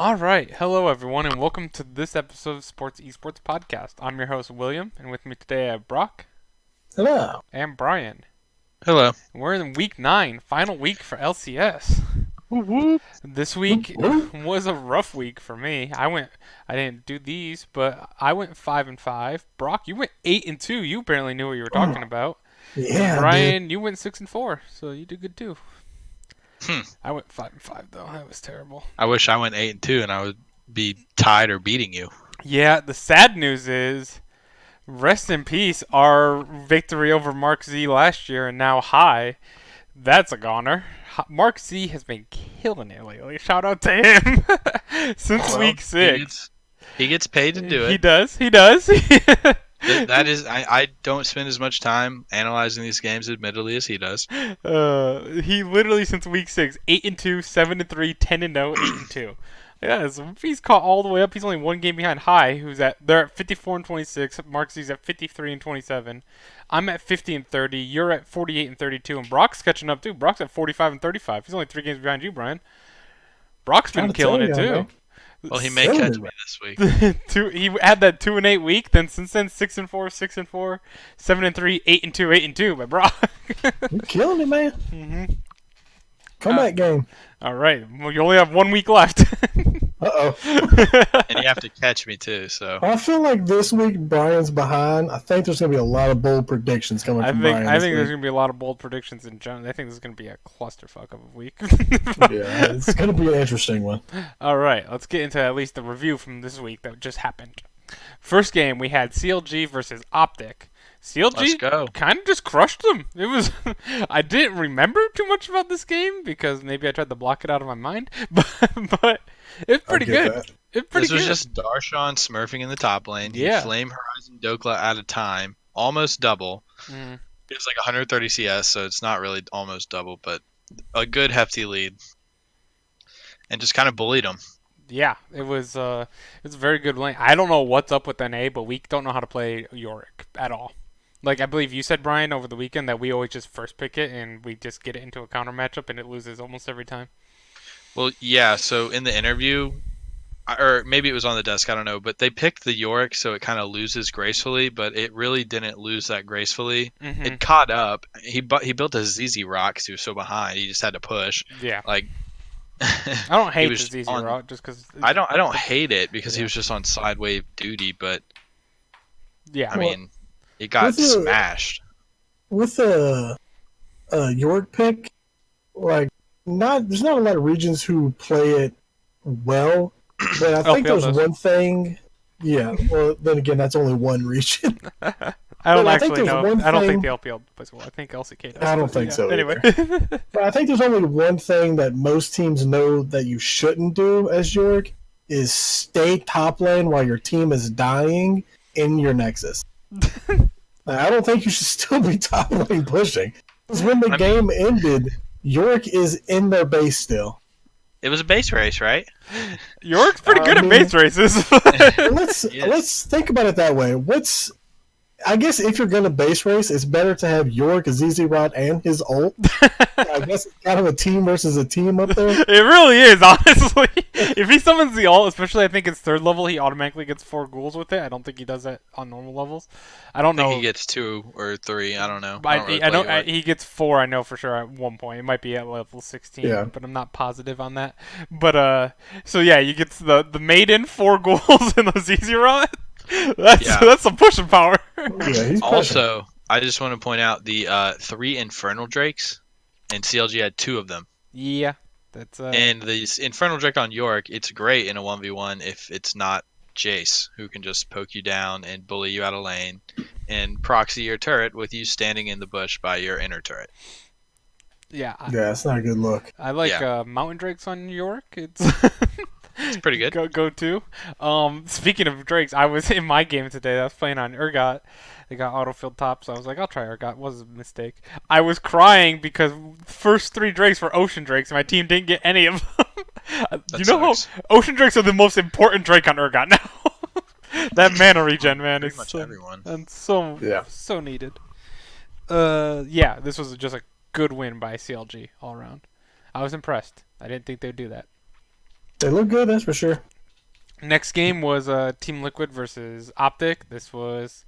All right, hello everyone, and welcome to this episode of Sports Esports Podcast. I'm your host William, and with me today I have Brock Hello. and Brian. Hello. We're in week 9, final week for LCS. Whoop, whoop. This Whoop, week whoop. was a rough week for me. I didn't do these, but I went 5-5. Brock, you went 8-2. You apparently knew what you were talking about. And Yeah, Brian, you went 6-4, so you did good too. Hmm. I went 5-5 though. That was terrible. I wish I went 8-2 and I would be tied or beating you. Yeah, the sad news is, rest in peace, our victory over Mark Z last year and now high. That's a goner. Mark Z has been killing it lately. Shout out to him. Since Well, week 6. He gets paid to do He it. does. He does. That is, I don't spend as much time analyzing these games, admittedly, as he does. He literally since week 6, 8-2, 7-3, 10-0, 8-2. Yeah, so he's caught all the way up. He's only one game behind High, they're at 54-26. Mark Z's at 53-27. I'm at 50-30. You're at 48-32, and Brock's catching up too. Brock's at 45-35. He's only 3 games behind you, Brian. Brock's been Trying to killing tell it you, too. man. Well, he may So catch did me this week. He had that 2-8 week. Then since then, 6-4, 6-4, 7-3, 8-2, 8-2 by Brock. You're killing it, man. hmm Comeback game. All right. Well, you only have 1 week left. Uh-oh. And you have to catch me, too, so. I feel like this week Brian's behind. I think there's going to be a lot of bold predictions coming from Brian I this think there's week. gonna be a lot of bold predictions in general. I think this is gonna be a clusterfuck of a week. Yeah, it's going to be an interesting one. All right, let's get into at least the review from this week that just happened. First game we had CLG versus Optic. Let's go. CLG kind of just crushed them. It was I didn't remember too much about this game because maybe I tried to block it out of my mind, but it's pretty get good. that. It's pretty This was good. just Darshawn smurfing in the top lane. He Yeah. Flame Horizon Dokla at a time, almost double. Mm. It was like 130 CS, so it's not really almost double, but a good hefty lead. And just kind of bullied him. Yeah, it was a very good lane. I don't know what's up with NA, but we don't know how to play Yorick at all. Like I believe you said, Brian, over the weekend that we always just first pick it and we just get it into a counter matchup and it loses almost every time. Well, yeah, so in the interview, or maybe it was on the desk, I don't know, but they picked the Yorick so it kind of loses gracefully, but it really didn't lose that gracefully. Mm-hmm. It caught up. He built a ZZ Rock because he was so behind. He just had to push. Yeah, Like I don't hate was this easy on- route just because. I don't hate it because he Yeah. was just on side wave duty, but Yeah, I mean, he got With the- smashed. With the York pick, like, there's not a lot of regions who play it well, but I think LPL there's does. one thing. Yeah, well, then again, that's only one region. I don't Well, I think actually there's know. one I don't think thing- the LPL plays well. I think LCK does. I don't but think yeah. so Anyway, But I think there's only one thing that most teams know that you shouldn't do as York is stay top lane while your team is dying in your Nexus. I don't think you should still be top lane pushing. Because when the game ended, York is in their base still. It was a base race, right? York's pretty good I at mean- base races. But let's Yes. let's think about it that way. I guess if you're going to base race, it's better to have York, ZZ Rod, and his ult. I guess it's kind of a team versus a team up there. It really is, honestly. If he summons the ult, especially I think it's 3rd level, he automatically gets 4 ghouls with it. I don't think he does that on normal levels. I don't I think know. he gets 2 or 3. I don't know. But don't really I know play York. he gets 4. I know for sure at one point. It might be at level 16, Yeah. but I'm not positive on that. But so yeah, you get the maiden 4 ghouls and the ZZ rod. That's some pushing power. Yeah, he's pushing. Also, I just want to point out the 3 Infernal Drakes, and CLG had 2 of them. Yeah, that's And the Infernal Drake on York, it's great in a 1v1 if it's not Jace, who can just poke you down and bully you out of lane, and proxy your turret with you standing in the bush by your inner turret. yeah. Yeah, it's not a good look. I like Yeah. Mountain Drakes on New York. It's It's pretty good. go to. Speaking of Drakes, I was in my game today. I was playing on Urgot. They got autofilled top, so I was like, I'll try Urgot. It was a mistake. I was crying because first 3 Drakes were Ocean Drakes, and my team didn't get any of them. You know how sucks. Ocean Drakes are the most important Drake on Urgot now. That mana regen, man, Pretty is much so, everyone. and so Yeah. so needed. Yeah, this was just a good win by CLG all around. I was impressed. I didn't think they'd do that. They look good, that's for sure. Next game was Team Liquid versus Optic. This was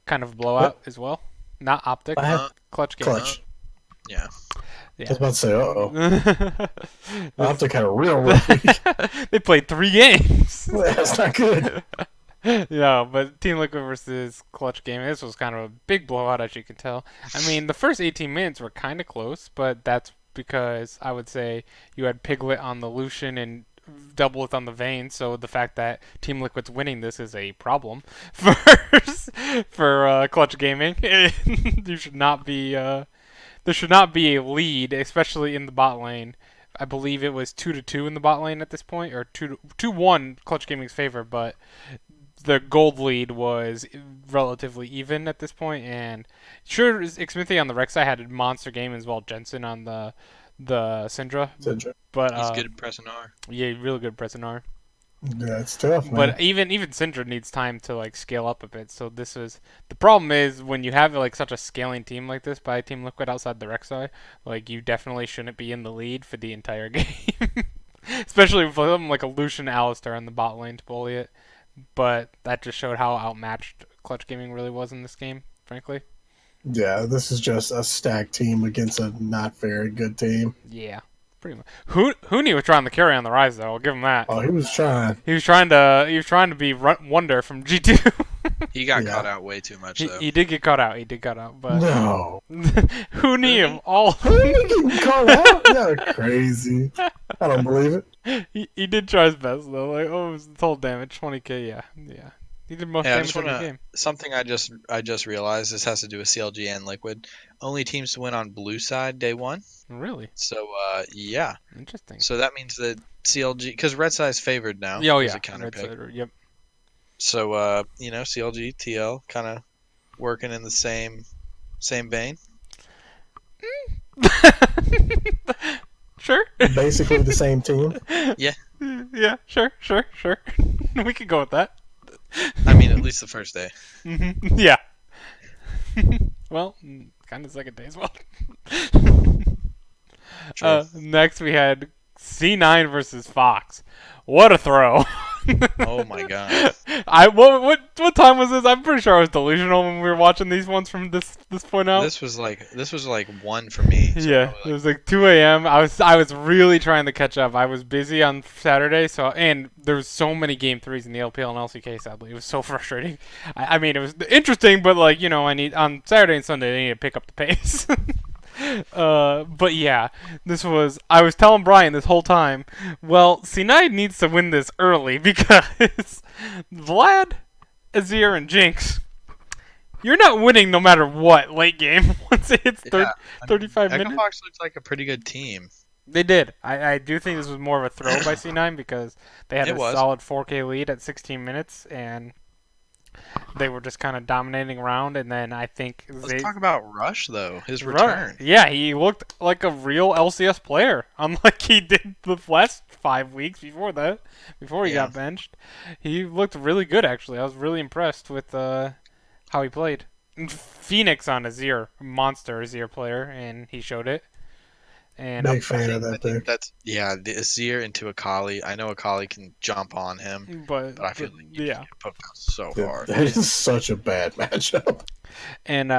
kind of a blowout as well. Not Optic. I had Clutch game. Clutch. Yeah. I was about to say, This- Optic had a real rough week. they played 3 games. That's not good. Yeah, but Team Liquid versus Clutch game. This was kind of a big blowout, as you can tell. I mean, the first 18 minutes were kind of close, but that's because I would say you had Piglet on the Lucian and Doubleth on the Vayne, so the fact that Team Liquid's winning this is a problem for Clutch Gaming. You should not be there should not be a lead, especially in the bot lane. I believe it was 2-2 in the bot lane at this point, or 2-1 Clutch Gaming's favor, but the gold lead was relatively even at this point, and sure, Xmithy on the Rex side had a monster game as well. Jensen on the Syndra, but He's good at pressing R. yeah, really good pressing R. Yeah, it's tough, man. But even Syndra needs time to like scale up a bit. So this is the problem is when you have like such a scaling team like this by Team Liquid outside the Rek'Sai, like you definitely shouldn't be in the lead for the entire game. Especially with them like a Lucian Alistar in the bot lane to bully it. But that just showed how outmatched Clutch Gaming really was in this game, frankly. Yeah, this is just a stacked team against a not very good team. Yeah, pretty much. Huni was trying to carry on the rise though. I'll give him that. Oh, he was trying. He was trying to be Wonder from G2. He got caught out way too much, though. He did get caught out. But No. Huni of all. Who are you getting caught out? You're crazy. I don't believe it. He did try his best though. Like, it was total damage, 20k. Yeah. He did most Yeah, I damage just in the wanna game. something I just realized. This has to do with CLG and Liquid. Only teams to win on blue side day 1. Really So yeah. interesting. So that means that CLG, because red side is favored now. Oh as yeah, a counter Red pick. Side, yep. So CLG TL kind of working in the same vein. Sure. Basically the same team. Yeah. Sure. We could go with that. I mean, at least the first day. Yeah. Well, kind of second day as well. True. Next we had C9 versus Fox. What a throw! Oh my god. What time was this? I'm pretty sure I was delusional when we were watching these ones from this point out. This was like 1 for me. So Yeah, probably it was like 2 a.m. I was really trying to catch up. I was busy on Saturday, and there was so many game 3s in the LPL and LCK. Sadly, it was so frustrating. I mean, it was interesting, but like I need on Saturday and Sunday I need to pick up the pace. But yeah, I was telling Brian this whole time, well, C9 needs to win this early because Vlad, Azir, and Jinx, you're not winning no matter what late game once it hits 35 minutes. Fox looks like a pretty good team. They did. I do think this was more of a throw by C9 because they had solid 4K lead at 16 minutes and they were just kind of dominating around, and then I think Let's talk about Rush though. His return. Yeah, he looked like a real LCS player, unlike he did the last 5 weeks before that. Before he got benched, he looked really good. Actually, I was really impressed with how he played. Phoenix on Azir, monster Azir player, and he showed it. And Big fan of that pick. The Azir into Akali. I know Akali can jump on him, but I feel like you can poke out so hard. That is such a bad matchup. And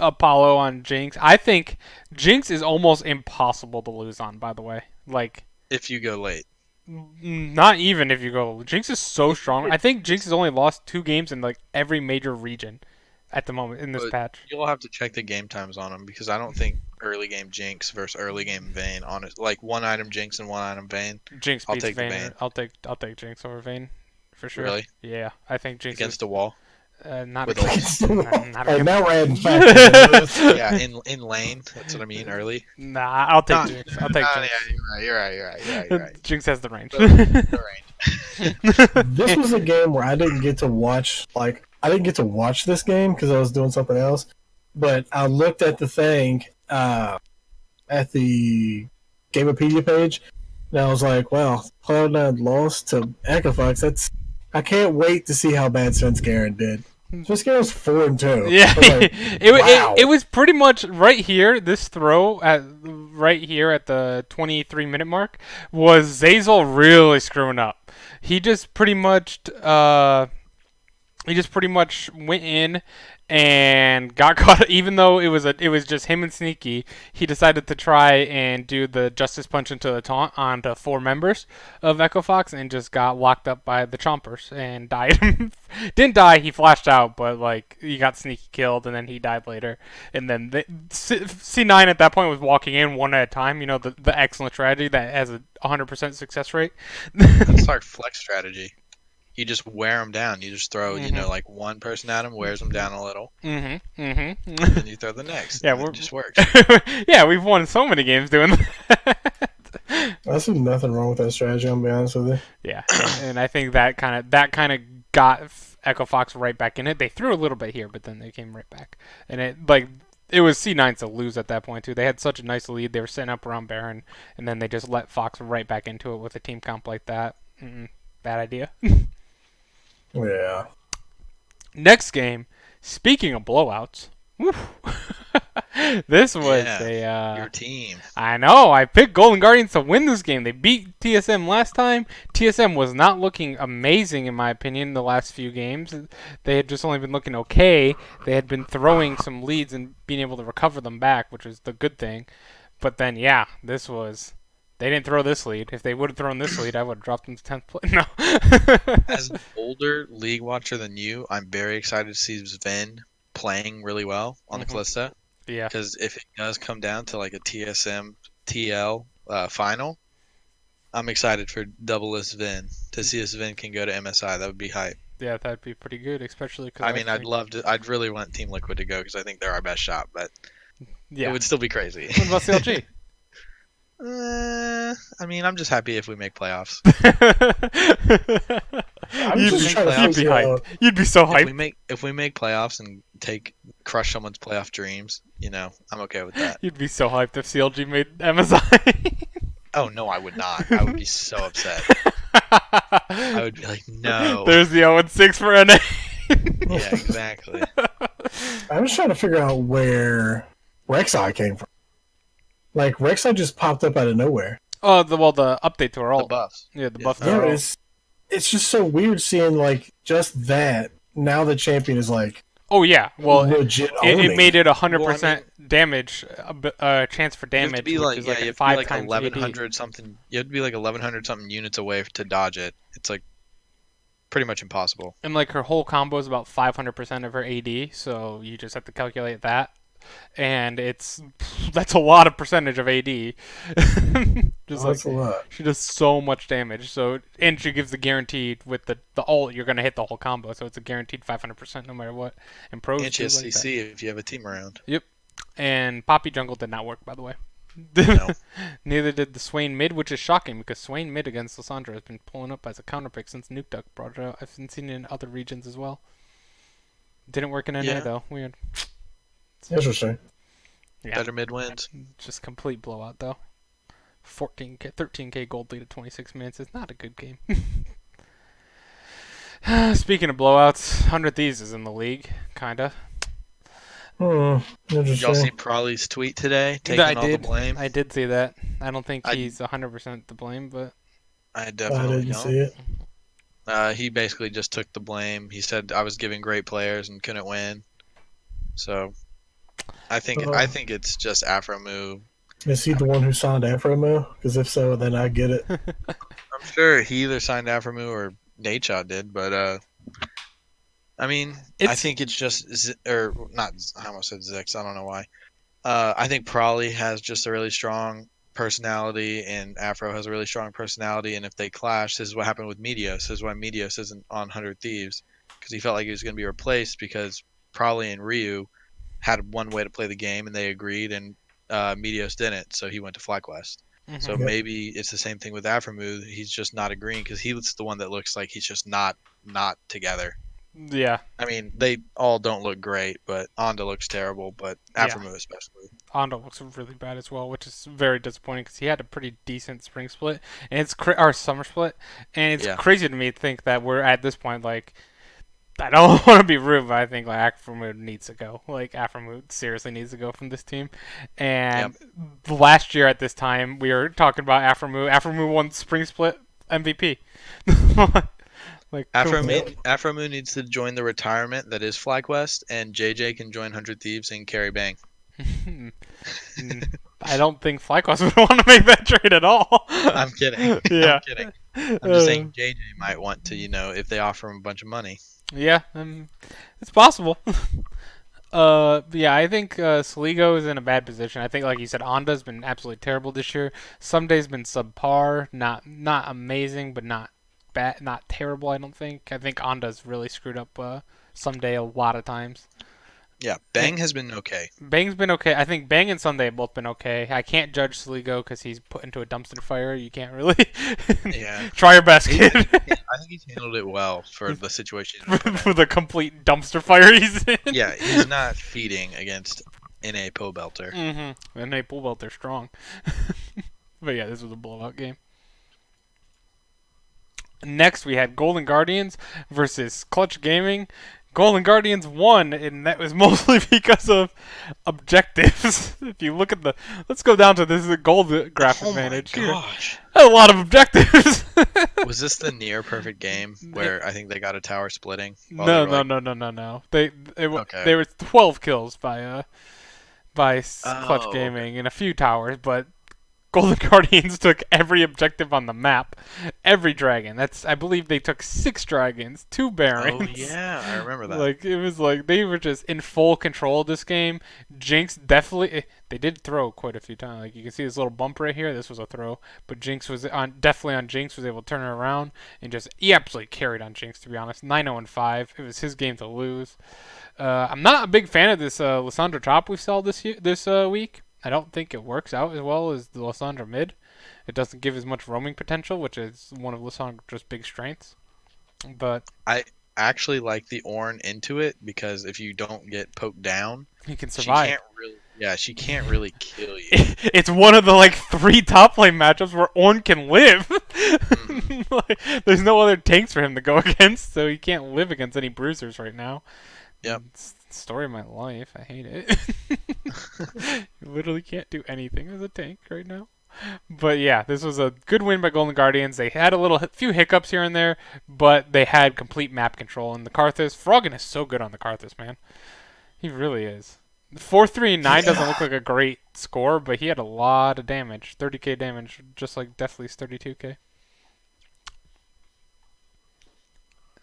Apollo on Jinx. I think Jinx is almost impossible to lose on, by the way. Like, if you go late. Not even if you go. Jinx is so strong. I think Jinx has only lost 2 games in like every major region at the moment in this patch. You'll have to check the game times on him because I don't think early game Jinx versus early game Vayne like 1 item Jinx and 1 item Vayne. Jinx beats take Vayne. I'll take Jinx over Vayne for sure. Really? Yeah, I think Jinx against a wall. Not with against. Not Hey, against. now we're adding factors. Yeah, in lane. That's what I mean. Early. Nah, I'll take Jinx. I'll take Jinx. Yeah, you're right. Jinx has the range. This was a game where I didn't get to watch this game because I was doing something else. But I looked at the thing at the Gamepedia page, and I was like, "Wow, Cloud9 lost to Echofox. I can't wait to see how bad Svenskeren did." This game was 4-2. Yeah, I was like, wow. it was pretty much right here. This throw at right here at the 23-minute mark was Zazel really screwing up. He just pretty much went in and got caught. Even though it was just him and Sneaky, he decided to try and do the Justice Punch into the taunt onto 4 members of Echo Fox and just got locked up by the Chompers and died. Didn't die. He flashed out, but like he got Sneaky killed and then he died later. And then C9 at that point was walking in one at a time. You know the excellent strategy that has a 100% success rate. That's our flex strategy. You just wear them down. You just throw, like one person at them, wears them down a little, and then you throw the next. Yeah, it just works. Yeah, we've won so many games doing that. I see nothing wrong with that strategy. I'm gonna be honest with you. Yeah, and I think that kind of got Echo Fox right back in it. They threw a little bit here, but then they came right back, and it was C9 to lose at that point too. They had such a nice lead. They were setting up around Baron, and then they just let Fox right back into it with a team comp like that. Bad idea. Yeah. Next game, speaking of blowouts, this was your team. I know. I picked Golden Guardians to win this game. They beat TSM last time. TSM was not looking amazing, in my opinion, the last few games. They had just only been looking okay. They had been throwing some leads and being able to recover them back, which was the good thing. But then, yeah, this was... They didn't throw this lead. If they would have thrown this lead, I would have dropped them to 10th place. No. As an older League watcher than you, I'm very excited to see Sven playing really well on the Callisto. Yeah. Because if it does come down to like a TSM TL final, I'm excited for double Sven. To see if Sven can go to MSI, that would be hype. Yeah, that'd be pretty good, especially because I'd really want Team Liquid to go because I think they're our best shot, but yeah, it would still be crazy. What about CLG? I'm just happy if we make playoffs. You'd be so hyped. If we make playoffs and crush someone's playoff dreams, I'm okay with that. You'd be so hyped if CLG made MSI. Oh no, I would not. I would be so upset. I would be like, no. There's the 0-6 for NA. Yeah, exactly. I'm just trying to figure out where Rek'Sai came from. Like, Rek'Sai just popped up out of nowhere. Oh, the update to her ult. The buffs. Yeah, the buff to Yeah, her ult. it's just so weird seeing, like, just that. Now the champion is, like, oh, yeah. Well, legit it made it 100% Well, damage, chance for damage. You have to be like, which is you like have 5 to be like times 1100 something. You have to be like 1100 something units away to dodge it. It's like pretty much impossible. And like her whole combo is about 500% of her AD, so you just have to calculate that. And that's a lot of percentage of AD. That's a lot. She does so much damage. So and she gives the guaranteed with the ult, you're gonna hit the whole combo. So it's a guaranteed 500% no matter what. And pros And she has like CC if you have a team around. Yep. And Poppy jungle did not work, by the way. No. Neither did the Swain mid, which is shocking because Swain mid against Lissandra has been pulling up as a counter pick since Nuke Duck brought it out. I've seen it in other regions as well. Didn't work in NA though. Weird. Interesting. Yeah. Better mid wins. Just complete blowout though. 13k gold lead at 26 minutes is not a good game. Speaking of blowouts, 100 Thieves is in the league, kinda. Interesting. Y'all see Prawley's tweet today taking all the blame? I did see that. I don't think he's 100% to blame, but I I definitely didn't see it. He basically just took the blame. He said I was giving great players and couldn't win. So I think it's just Afromu. Is he the one who signed Afromo? Because if so, then I get it. I'm sure he either signed Afromu or Nadeshot did, but I think it's just or not. I almost said Zix. I don't know why. I think Prawley has just a really strong personality, and Afro has a really strong personality. And if they clash, this is what happened with Meteos. This is why Meteos isn't on 100 Thieves, because he felt like he was going to be replaced because Prawley and Ryu had one way to play the game, and they agreed, and Meteos didn't, so he went to FlyQuest. So maybe it's the same thing with Afromu. He's just not agreeing because he's the one that looks like he's just not together. Yeah. I mean, they all don't look great, but Onda looks terrible, but Afromu especially. Onda looks really bad as well, which is very disappointing because he had a pretty decent spring split, and it's our summer split, and it's crazy to me to think that we're at this point. Like, I don't want to be rude, but I think like Aframood needs to go. Like Aframood seriously needs to go from this team. Yep. And last year at this time, we were talking about Aframood. Aframood won Spring Split MVP. Like Afro Moon needs to join the retirement that is FlyQuest, and JJ can join 100 Thieves and carry Bang. I don't think FlyQuest would want to make that trade at all. I'm kidding. Yeah. I'm kidding. I'm just saying JJ might want to, if they offer him a bunch of money. Yeah, it's possible. Yeah, I think Sligo is in a bad position. I think, like you said, Onda's been absolutely terrible this year. Sunday's been subpar, not amazing, but not bad, not terrible. I don't think. I think Onda's really screwed up Sunday a lot of times. Yeah, Bang has been okay. Bang's been okay. I think Bang and Sunday have both been okay. I can't judge Sligo because he's put into a dumpster fire. You can't really. Yeah. Try your best, kid. I think he's handled it well for the situation. For the complete dumpster fire he's in. Yeah, he's not feeding against NA Pole Belter. Mm-hmm. NA Pole Belter strong. But yeah, this was a blowout game. Next, we had Golden Guardians versus Clutch Gaming. Golden Guardians won, and that was mostly because of objectives. If you look at let's go down to this is a gold graph advantage. Oh my gosh. A lot of objectives. Was this the near perfect game where I think they got a tower splitting? No. They were 12 kills by Clutch Gaming and a few towers, but Golden Guardians took every objective on the map, every dragon. I believe they took 6 dragons, 2 barons. Oh yeah, I remember that. Like it was like they were just in full control of this game. Jinx definitely they did throw quite a few times. Like you can see this little bump right here. This was a throw, but Jinx was definitely on Jinx, was able to turn it around and he absolutely carried on Jinx, to be honest. 9-0-5. It was his game to lose. I'm not a big fan of this Lissandra top we saw this week. I don't think it works out as well as the Lissandra mid. It doesn't give as much roaming potential, which is one of Lissandra's big strengths. But I actually like the Ornn into it because if you don't get poked down, he can survive. She can't really kill you. It's one of the 3 top lane matchups where Ornn can live. Mm-hmm. There's no other tanks for him to go against, so he can't live against any bruisers right now. Yep. It's the story of my life. I hate it. You literally can't do anything as a tank right now. But yeah, this was a good win by Golden Guardians. They had few hiccups here and there, but they had complete map control. And the Karthus, Froggen is so good on the Karthus, man. He really is. 4-3-9 doesn't look like a great score, but he had a lot of damage. 30k damage, just like Deathly's 32k.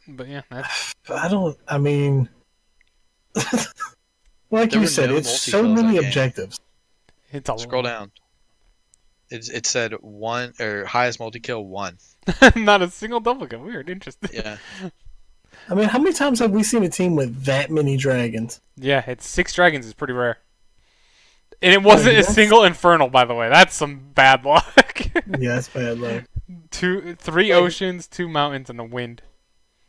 But yeah, that's... Like you said, it's so many objectives. It's a Scroll down. It said 1 or highest multi-kill 1. Not a single double kill. Weird, interesting. Yeah. I mean, how many times have we seen a team with that many dragons? Yeah, it's 6 dragons is pretty rare. And it wasn't a single Infernal, by the way. That's some bad luck. Yeah, that's bad luck. 3 oceans, 2 mountains, and a wind.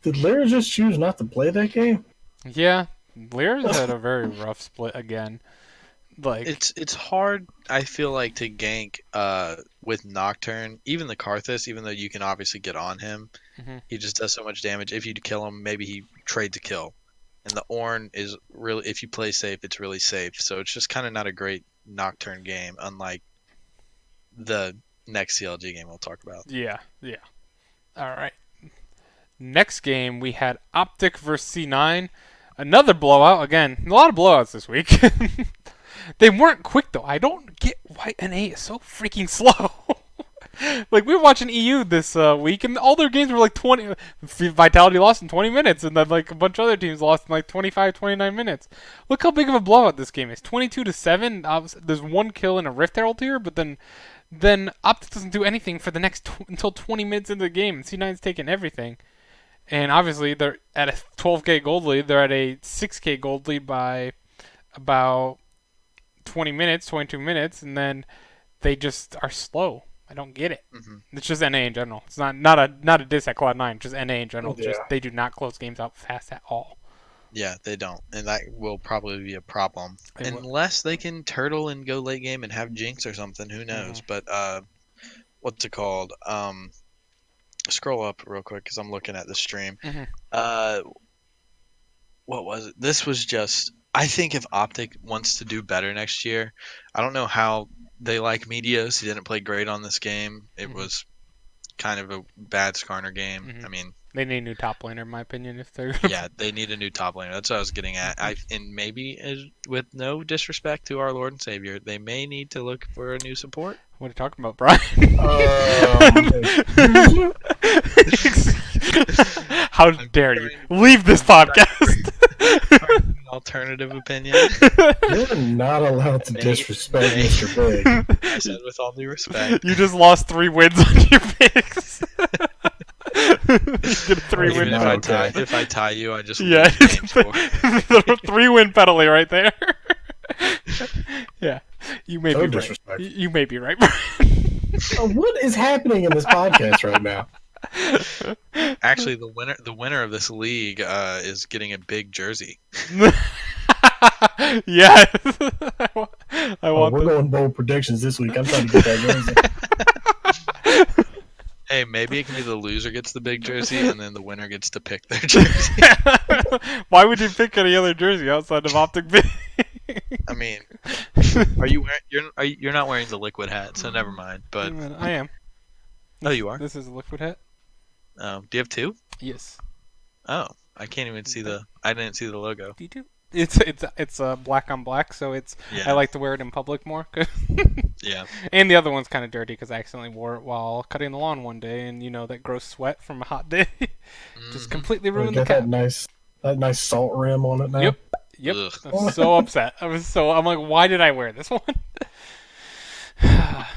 Did Lyra just choose not to play that game? Yeah, Lyra's had a very rough split again. Like it's hard, I feel like, to gank with Nocturne. Even the Karthus, even though you can obviously get on him, he just does so much damage. If you kill him, maybe he trades a kill. And the Ornn is really, if you play safe, it's really safe. So it's just kind of not a great Nocturne game, unlike the next CLG game we'll talk about. Yeah. All right. Next game, we had Optic versus C9. Another blowout. Again, a lot of blowouts this week. They weren't quick, though. I don't get why NA is so freaking slow. Like, we were watching EU this week, and all their games were like 20... Vitality lost in 20 minutes, and then like a bunch of other teams lost in like 25, 29 minutes. Look how big of a blowout this game is. 22-7. There's 1 kill and a Rift Herald here, but then Optic doesn't do anything for the next... until 20 minutes into the game, and C9's taking everything. And obviously, they're at a 12k gold lead. They're at a 6k gold lead by about 22 minutes, and then they just are slow. I don't get it. It's just NA in general. It's not a diss at Cloud9, just NA in general. Yeah. Just they do not close games out fast at all. Yeah, they don't. And that will probably be a problem. Unless they can turtle and go late game and have Jinx or something. Who knows? But what's it called? Scroll up real quick because I'm looking at the stream. what was it? This was just. I think if Optic wants to do better next year, I don't know how they like Medios. He didn't play great on this game. It was kind of a bad Skarner game. I mean, They need a new top laner, in my opinion, if they're yeah, they need a new top laner. That's what I was getting at. And maybe with no disrespect to our Lord and Savior, they may need to look for a new support. What are you talking about, Brian? How dare you leave this podcast? An alternative opinion. You're not allowed to disrespect Mr. Big. I said with all due respect. You just lost 3 wins on your picks. You get a 3-win penalty. If I tie you, I just Yeah, lose games for. 3-win penalty right there. Yeah, you may So be right. disrespectful. You may be right. What is happening in this podcast right now? Actually, the winner of this league is getting a big jersey. Yes. I want We're going bold predictions this week. I'm trying to get that jersey. Hey, maybe it can be the loser gets the big jersey, and then the winner gets to pick their jersey. Why would you pick any other jersey outside of Optic Big? I mean, are you wearing? You're not wearing the liquid hat, so never mind. But I am. oh, you are. This is a liquid hat. Do you have 2? Yes. Oh, I can't even see the. I didn't see the logo. D2. It's black on black, so it's. Yeah. I like to wear it in public more. Yeah. And the other one's kind of dirty because I accidentally wore it while cutting the lawn one day, and that gross sweat from a hot day just completely ruined the Got cap. that nice salt rim on it now. Yep. Ugh. I'm so upset. I'm like, why did I wear this one?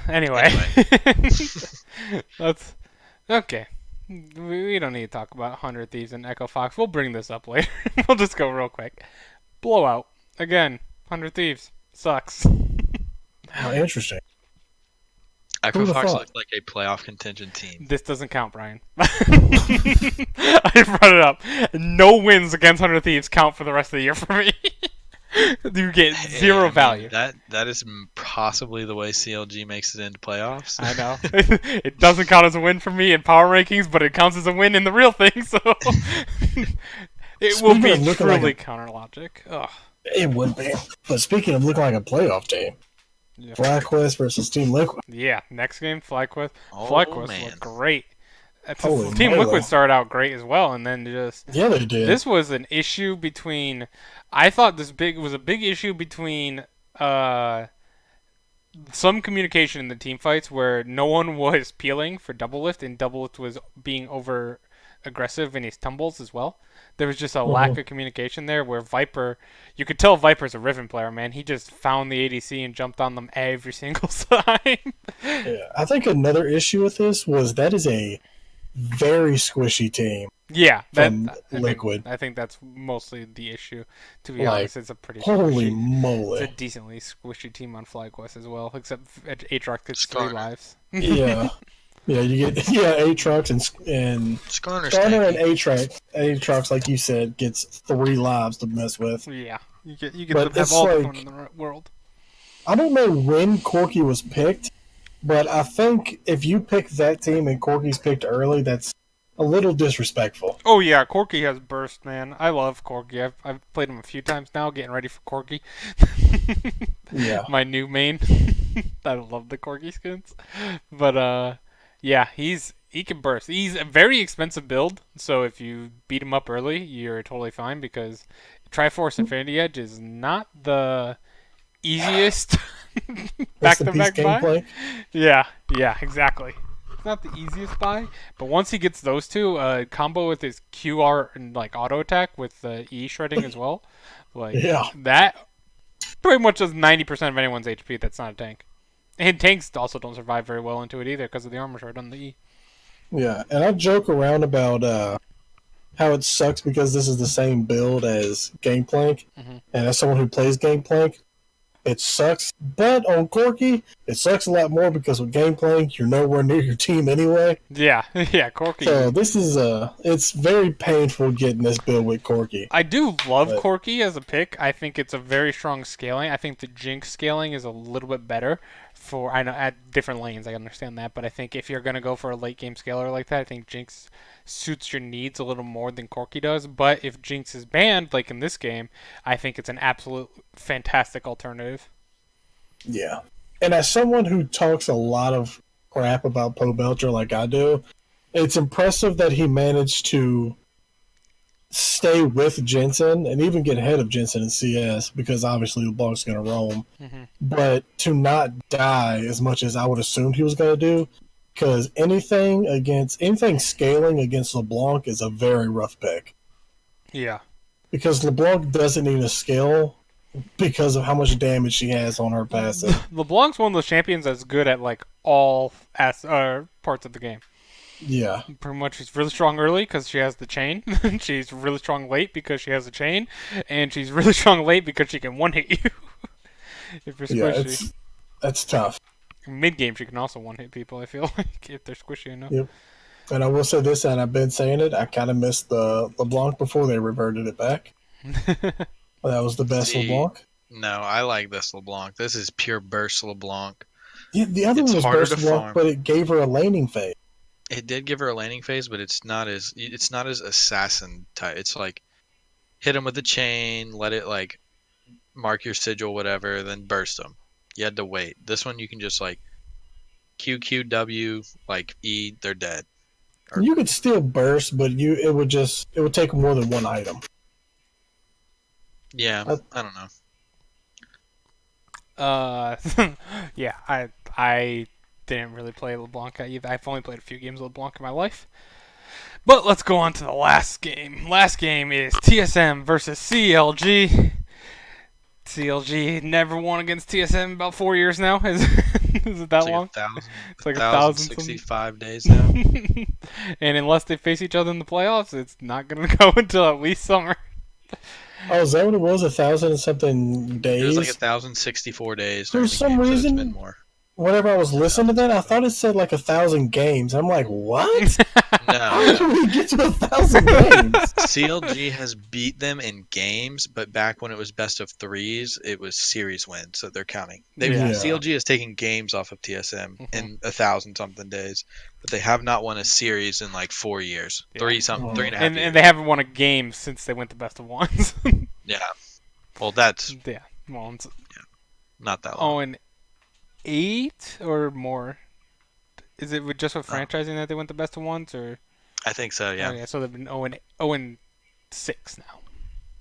Anyway. That's okay. We don't need to talk about 100 Thieves and Echo Fox. We'll bring this up later. We'll just go real quick. Blowout. Again, 100 Thieves. Sucks. How interesting. Echo Who'da Fox thought? looked like a playoff contingent team. This doesn't count, Brian. I brought it up. No wins against 100 Thieves count for the rest of the year for me. You get zero I mean, value. That is possibly the way CLG makes it into playoffs. I know. It doesn't count as a win for me in power rankings, but it counts as a win in the real thing, so it will Speaking be of looking like truly counter logic. Ugh. It would be. But speaking of looking like a playoff team, Yeah. FlyQuest versus Team Liquid. Yeah, next game, FlyQuest. Oh, FlyQuest man. looked great. Holy Team moly. Liquid started out great as well, and then just Yeah, they did. this was an issue between. I thought was a big issue between some communication in the team fights where no one was peeling for Double Lift, and Double Lift was being over aggressive in his tumbles as well. There was just a lack of communication there where Viper, you could tell Viper's a Riven player, man. He just found the ADC and jumped on them every single time. Yeah, I think another issue with this was that is a very squishy team. Yeah, From Liquid. I think that's mostly the issue. To be Like, honest, it's a pretty Holy squishy. moly. It's a decently squishy team on FlyQuest as well, except Aatrox gets 3 Skarner. lives. Yeah. Yeah, you get Aatrox and Skarner's Skarner and tanky. Aatrox, like you said, gets 3 lives to mess with. Yeah, you get But to have it's all the like- fun in the world. I don't know when Corky was picked, but I think if you pick that team and Corky's picked early, that's a little disrespectful. Oh yeah, Corky has burst, man. I love Corky. I've played him a few times now, getting ready for Corky. Yeah. My new main. I love the Corky skins, but yeah, he can burst. He's a very expensive build, so if you beat him up early, you're totally fine because Triforce Infinity Edge is not the easiest Rest in back-to-back peace, buy. gameplay. Yeah, exactly. It's not the easiest buy, but once he gets those two, combo with his QR and like auto attack with the E shredding as well, like Yeah. that pretty much does 90% of anyone's HP. That's not a tank, and tanks also don't survive very well into it either because of the armor shard on the E. Yeah, and I joke around about how it sucks because this is the same build as Gangplank, and as someone who plays Gangplank, it sucks. But on Corky, it sucks a lot more because with Gangplank, you're nowhere near your team anyway. Yeah, yeah, Corky. So this is it's very painful getting this build with Corky. I do love But- Corky as a pick. I think it's a very strong scaling. I think the Jinx scaling is a little bit better I know at different lanes, I understand that, but I think if you're gonna go for a late game scaler like that, I think Jinx suits your needs a little more than Corki does. But if Jinx is banned, like in this game, I think it's an absolute fantastic alternative. Yeah. And as someone who talks a lot of crap about Poe Belcher like I do, it's impressive that he managed to stay with Jensen and even get ahead of Jensen in CS because obviously LeBlanc's going to roam. Mm-hmm. But to not die as much as I would assume he was going to do, because anything scaling against LeBlanc is a very rough pick. Yeah. Because LeBlanc doesn't need a scale because of how much damage she has on her passive. LeBlanc's one of those champions that's good at like all parts of the game. Yeah. Pretty much, she's really strong early because she has the chain. She's really strong late because she has the chain, and she's really strong late because she can one hit you if you're squishy. Yeah, that's tough. Mid game, she can also one hit people. I feel like if they're squishy enough. Yep. And I will say this, and I've been saying it. I kind of missed the LeBlanc before they reverted it back. That was the best LeBlanc. No, I like this LeBlanc. This is pure burst LeBlanc. Yeah, the other one was burst LeBlanc, but it gave her a laning phase. It did give her a laning phase, but it's not as assassin type. It's like hit him with the chain, let it like mark your sigil, whatever, then burst them. You had to wait. This one you can just like QQW, like E, they're dead. You could still burst, but it would take more than one item. Yeah, I don't know. Yeah, I didn't really play LeBlanc either. I've only played a few games of LeBlanc in my life. But let's go on to the last game. Last game is TSM versus CLG. CLG never won against TSM in about 4 years now. Is it that long? It's like 1,065 days now. And unless they face each other in the playoffs, it's not going to go until at least summer. Oh, is that what it was? 1,000 and something days? It was like 1,064 days. For some reason, so it's been more. Whenever I was listening to that, I thought it said like 1,000 games. I'm like, what? No. How did we get to 1,000 games? CLG has beat them in games, but back when it was best of threes, it was series wins, so they're counting. CLG has taken games off of TSM in 1,000-something days, but they have not won a series in like 4 years, 3-something, 3.5 years. And they haven't won a game since they went to best of ones. Yeah. Well, that's not that long. 8 or more? Is it just with franchising that they went the best of ones, or? I think so. Yeah. Oh, yeah. So they've been 0-6 now.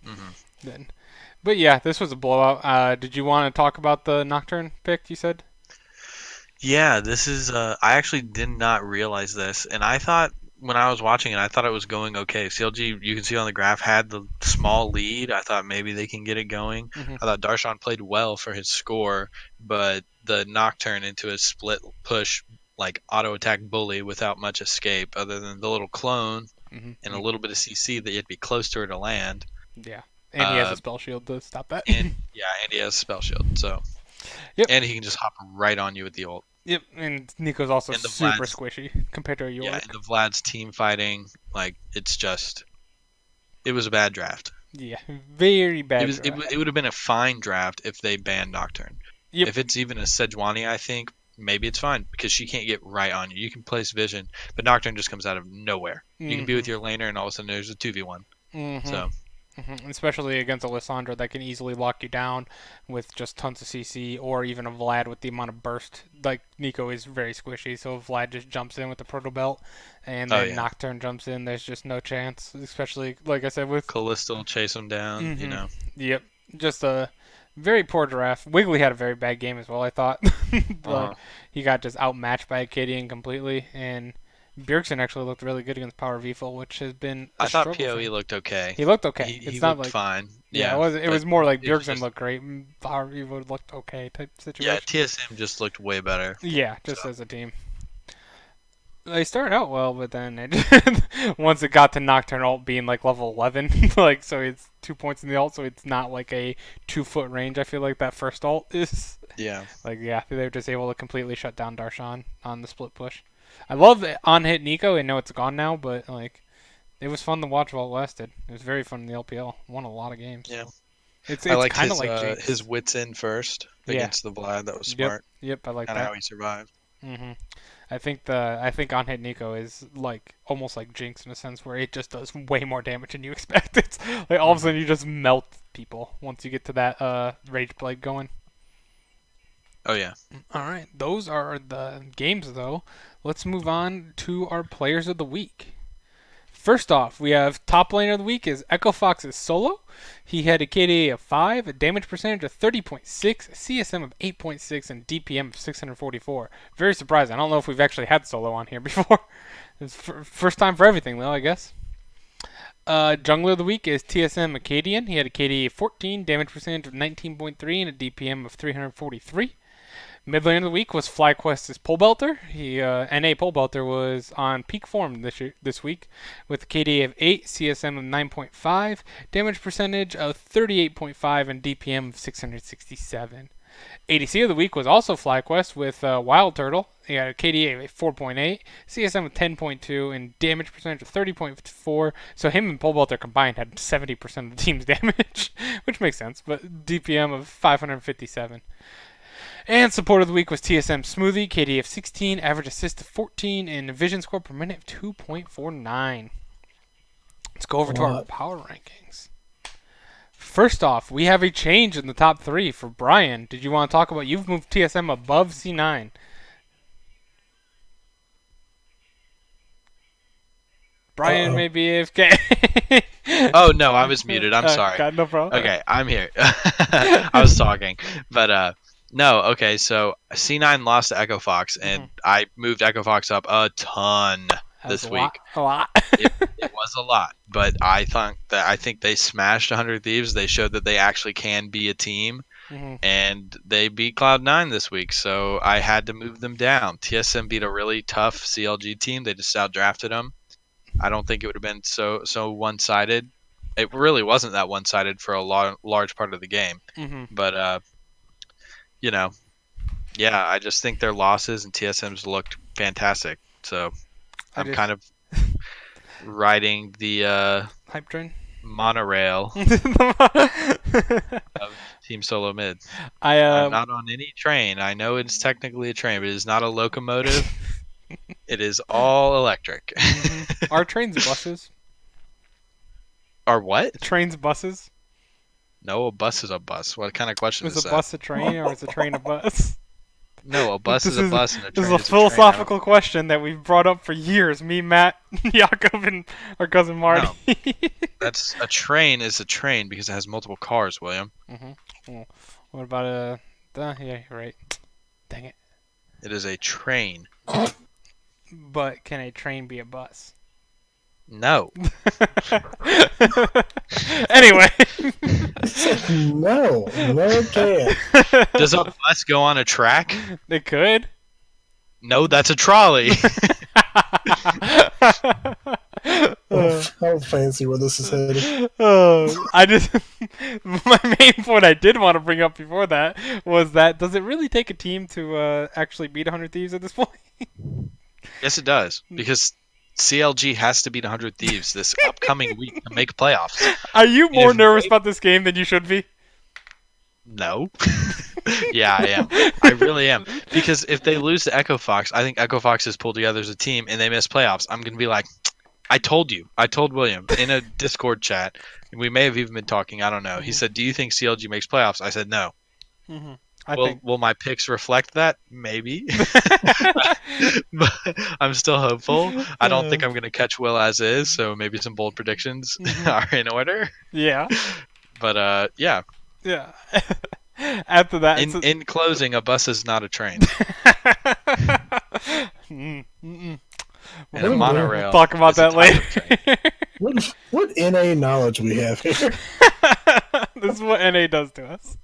Mm-hmm. Then, but yeah, this was a blowout. Did you want to talk about the Nocturne pick? You said. Yeah, this is. I actually did not realize this, and I thought when I was watching it, I thought it was going okay. CLG, you can see on the graph, had the small lead. I thought maybe they can get it going. Mm-hmm. I thought Darshan played well for his score, but the Nocturne into a split push, like auto attack bully without much escape, other than the little clone and a little bit of CC that you had to be close to her to land. Yeah, and he has a spell shield to stop that. And he has a spell shield, so and he can just hop right on you with the ult. Yep, and Nico's also super squishy compared to York. Yeah, and the Vlad's team fighting, like, it was a bad draft. Yeah, very bad draft. It would have been a fine draft if they banned Nocturne. Yep. If it's even a Sejuani, I think, maybe it's fine, because she can't get right on you. You can place Vision, but Nocturne just comes out of nowhere. You can be with your laner, and all of a sudden there's a 2v1. So... Especially against a Lissandra that can easily lock you down with just tons of CC, or even a Vlad with the amount of burst. Like, Nico is very squishy, so if Vlad just jumps in with the Proto Belt, and then Nocturne jumps in, there's just no chance. Especially, like I said, with Callisto will chase him down, you know. Yep, just a very poor draft. Wiggly had a very bad game as well, I thought. He got just outmatched by Acadian completely, and Bjergsen actually looked really good against Power VFL, which has been. I thought PoE looked okay. He looked okay. He looked fine. Yeah, it was more like Bjergsen looked great. Power VFL looked okay type situation. Yeah, TSM just looked way better. Yeah, just as a team. They started out well, but then once it got to Nocturne ult being like level 11, like, so it's 2 points in the ult, so it's not like a 2-foot range. I feel like that first ult is. Yeah. Like, yeah, they were just able to completely shut down Darshan on the split push. I love on-hit Nico. I know it's gone now, but like, it was fun to watch while it lasted. It was very fun in the LPL. Won a lot of games. Yeah. I It's liked kind of like Jinx. his wits in first Yeah. against the Vlad. That was Yep. smart. Yep. I like Kind of that. how he survived. hmm I think on hit Nico is like almost like Jinx in a sense where it just does way more damage than you expect. It's like all of a Mhm. sudden you just melt people once you get to that Rage Blade going. Oh yeah. All right, those are the games though. Let's move on to our players of the week. First off, we have top laner of the week is Echo Fox's solo. He had a KDA of 5, a damage percentage of 30.6, a CSM of 8.6, and DPM of 644. Very surprising. I don't know if we've actually had solo on here before. It's first time for everything though, I guess. Jungler of the week is TSM Acadian. He had a KDA of 14, damage percentage of 19.3, and a DPM of 343. Mid lane of the week was FlyQuest's Pole Belter. NA Pole Belter was on peak form this week with a KDA of 8, CSM of 9.5, damage percentage of 38.5, and DPM of 667. ADC of the week was also FlyQuest with Wild Turtle. He had a KDA of 4.8, CSM of 10.2, and damage percentage of 30.4. So him and Pole Belter combined had 70% of the team's damage, which makes sense, but DPM of 557. And support of the week was TSM Smoothie, KD of 16, average assist of 14, and vision score per minute of 2.49. Let's go over to our power rankings. First off, we have a change in the top 3 for Brian. Did you want to talk about? You've moved TSM above C9. Brian may be AFK. Oh no, I was muted. I'm sorry. God, no problem. Okay, I'm here. I was talking, but no. Okay, so C9 lost to Echo Fox, and I moved Echo Fox up a ton this week. A lot. It was a lot, but I think they smashed 100 Thieves. They showed that they actually can be a team, and they beat Cloud9 this week. So I had to move them down. TSM beat a really tough CLG team. They just outdrafted them. I don't think it would have been so one-sided. It really wasn't that one-sided for a large part of the game. But yeah, I just think their losses and TSM's looked fantastic. So I'm kind of riding the hype train monorail of Team Solo Mid. I'm not on any train. I know it's technically a train, but it is not a locomotive. It is all electric. Are trains buses? Are what? Trains buses? No, a bus is a bus. What kind of question is that? Is a bus a train or is a train a bus? No, a bus is a bus and a train is a philosophical question that we've brought up for years. Me, Matt, Jakob, and our cousin Marty. No. That's a train is a train because it has multiple cars, William. Well, what about yeah, you're right. Dang it. It is a train. But can a train be a bus? No. Anyway. No, it can't. Does a bus go on a track? It could. No, that's a trolley. How fancy where this is headed. My main point I did want to bring up before that was that does it really take a team to actually beat 100 Thieves at this point? Yes, it does. Because CLG has to beat 100 Thieves this upcoming week to make playoffs. Are you more nervous about this game than you should be? No. Yeah, I am. I really am. Because if they lose to Echo Fox, I think Echo Fox has pulled together as a team and they miss playoffs. I'm going to be like, I told you. I told William in a Discord chat. We may have even been talking. I don't know. He said, do you think CLG makes playoffs? I said, no. Will my picks reflect that? Maybe. But I'm still hopeful. I don't think I'm going to catch Will as is, so maybe some bold predictions are in order. Yeah. But, yeah. Yeah. After that, in closing, a bus is not a train. And a monorail. We'll talk about that later. What NA knowledge we have here? This is what NA does to us.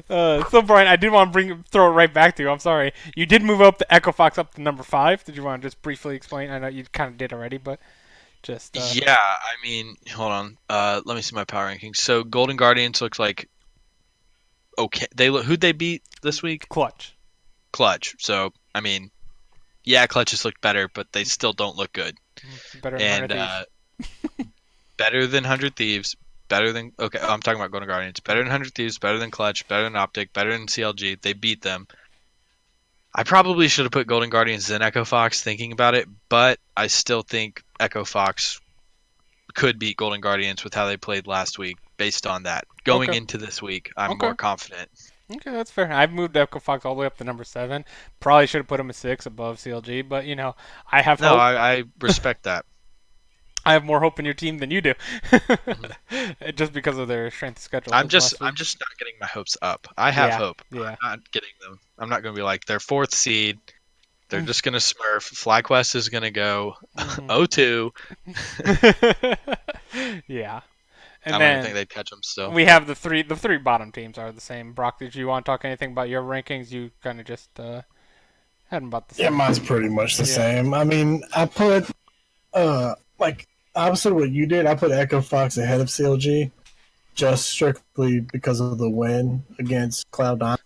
So Brian, I did want to throw it right back to you. I'm sorry. You did move up the Echo Fox up to number 5. Did you want to just briefly explain? I know you kind of did already, but just. Yeah, I mean, hold on. Let me see my power rankings. So Golden Guardians looks like okay. Who'd they beat this week? Clutch. So I mean, yeah, Clutch has looked better, but they still don't look good. Better than 100 Thieves. Better than 100 Thieves. better than I'm talking about Golden Guardians, better than 100 Thieves, better than Clutch, better than Optic, better than CLG. They beat them. I probably should have put Golden Guardians then Echo Fox thinking about it, but I still think Echo Fox could beat Golden Guardians with how they played last week based on that. Going Okay. into this week, I'm Okay. more confident. Okay, that's fair. I've moved Echo Fox all the way up to number 7. Probably should have put him at 6 above CLG, but I have No, hope. I respect that. I have more hope in your team than you do, Mm-hmm. just because of their strength of schedule. I'm this just last week. not getting my hopes up. I have Yeah, hope. yeah. I'm not getting them. I'm not going to be like they're 4th seed. They're Mm. just going to smurf. FlyQuest is going to go Mhm. 0-2. Yeah, I and don't even then think they'd catch them still. we have the three bottom teams are the same. Brock, did you want to talk anything about your rankings? You kind of just had them about the Yeah, same. mine's pretty much the Yeah. same. I mean, I put like opposite of what you did. I put Echo Fox ahead of CLG, just strictly because of the win against Cloud9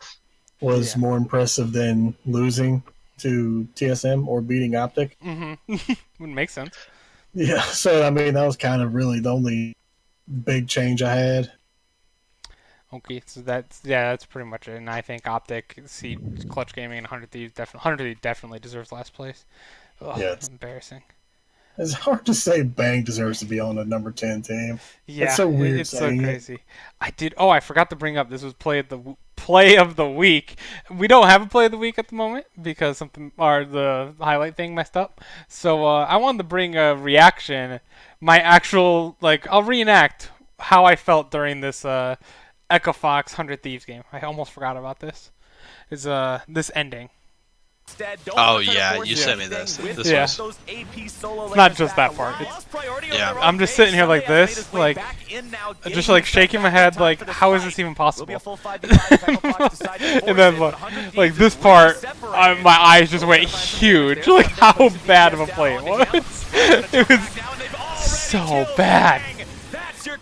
was Yeah. more impressive than losing to TSM or beating Optic. Mm-hmm. Would make sense. Yeah, so I mean that was kind of really the only big change I had. Okay, so that's pretty much it. And I think Optic, Clutch Gaming, and 100 Thieves definitely deserves last place. Ugh, Yeah, embarrassing. it's hard to say Bang deserves to be on the number 10 team. Yeah, It's so weird it's so saying it. crazy. I did. Oh, I forgot to bring up. This was play of the week. We don't have a play of the week at the moment because the highlight thing messed up. So I wanted to bring a reaction. My actual I'll reenact how I felt during this Echo Fox 100 Thieves game. I almost forgot about this. Is this ending? Oh yeah, you sent me this. This Yeah. was It's not just that part. Yeah. I'm just sitting here like this, just shaking my head, how is this even possible? And then this part, my eyes just went huge. How bad of a play it was. It was so bad.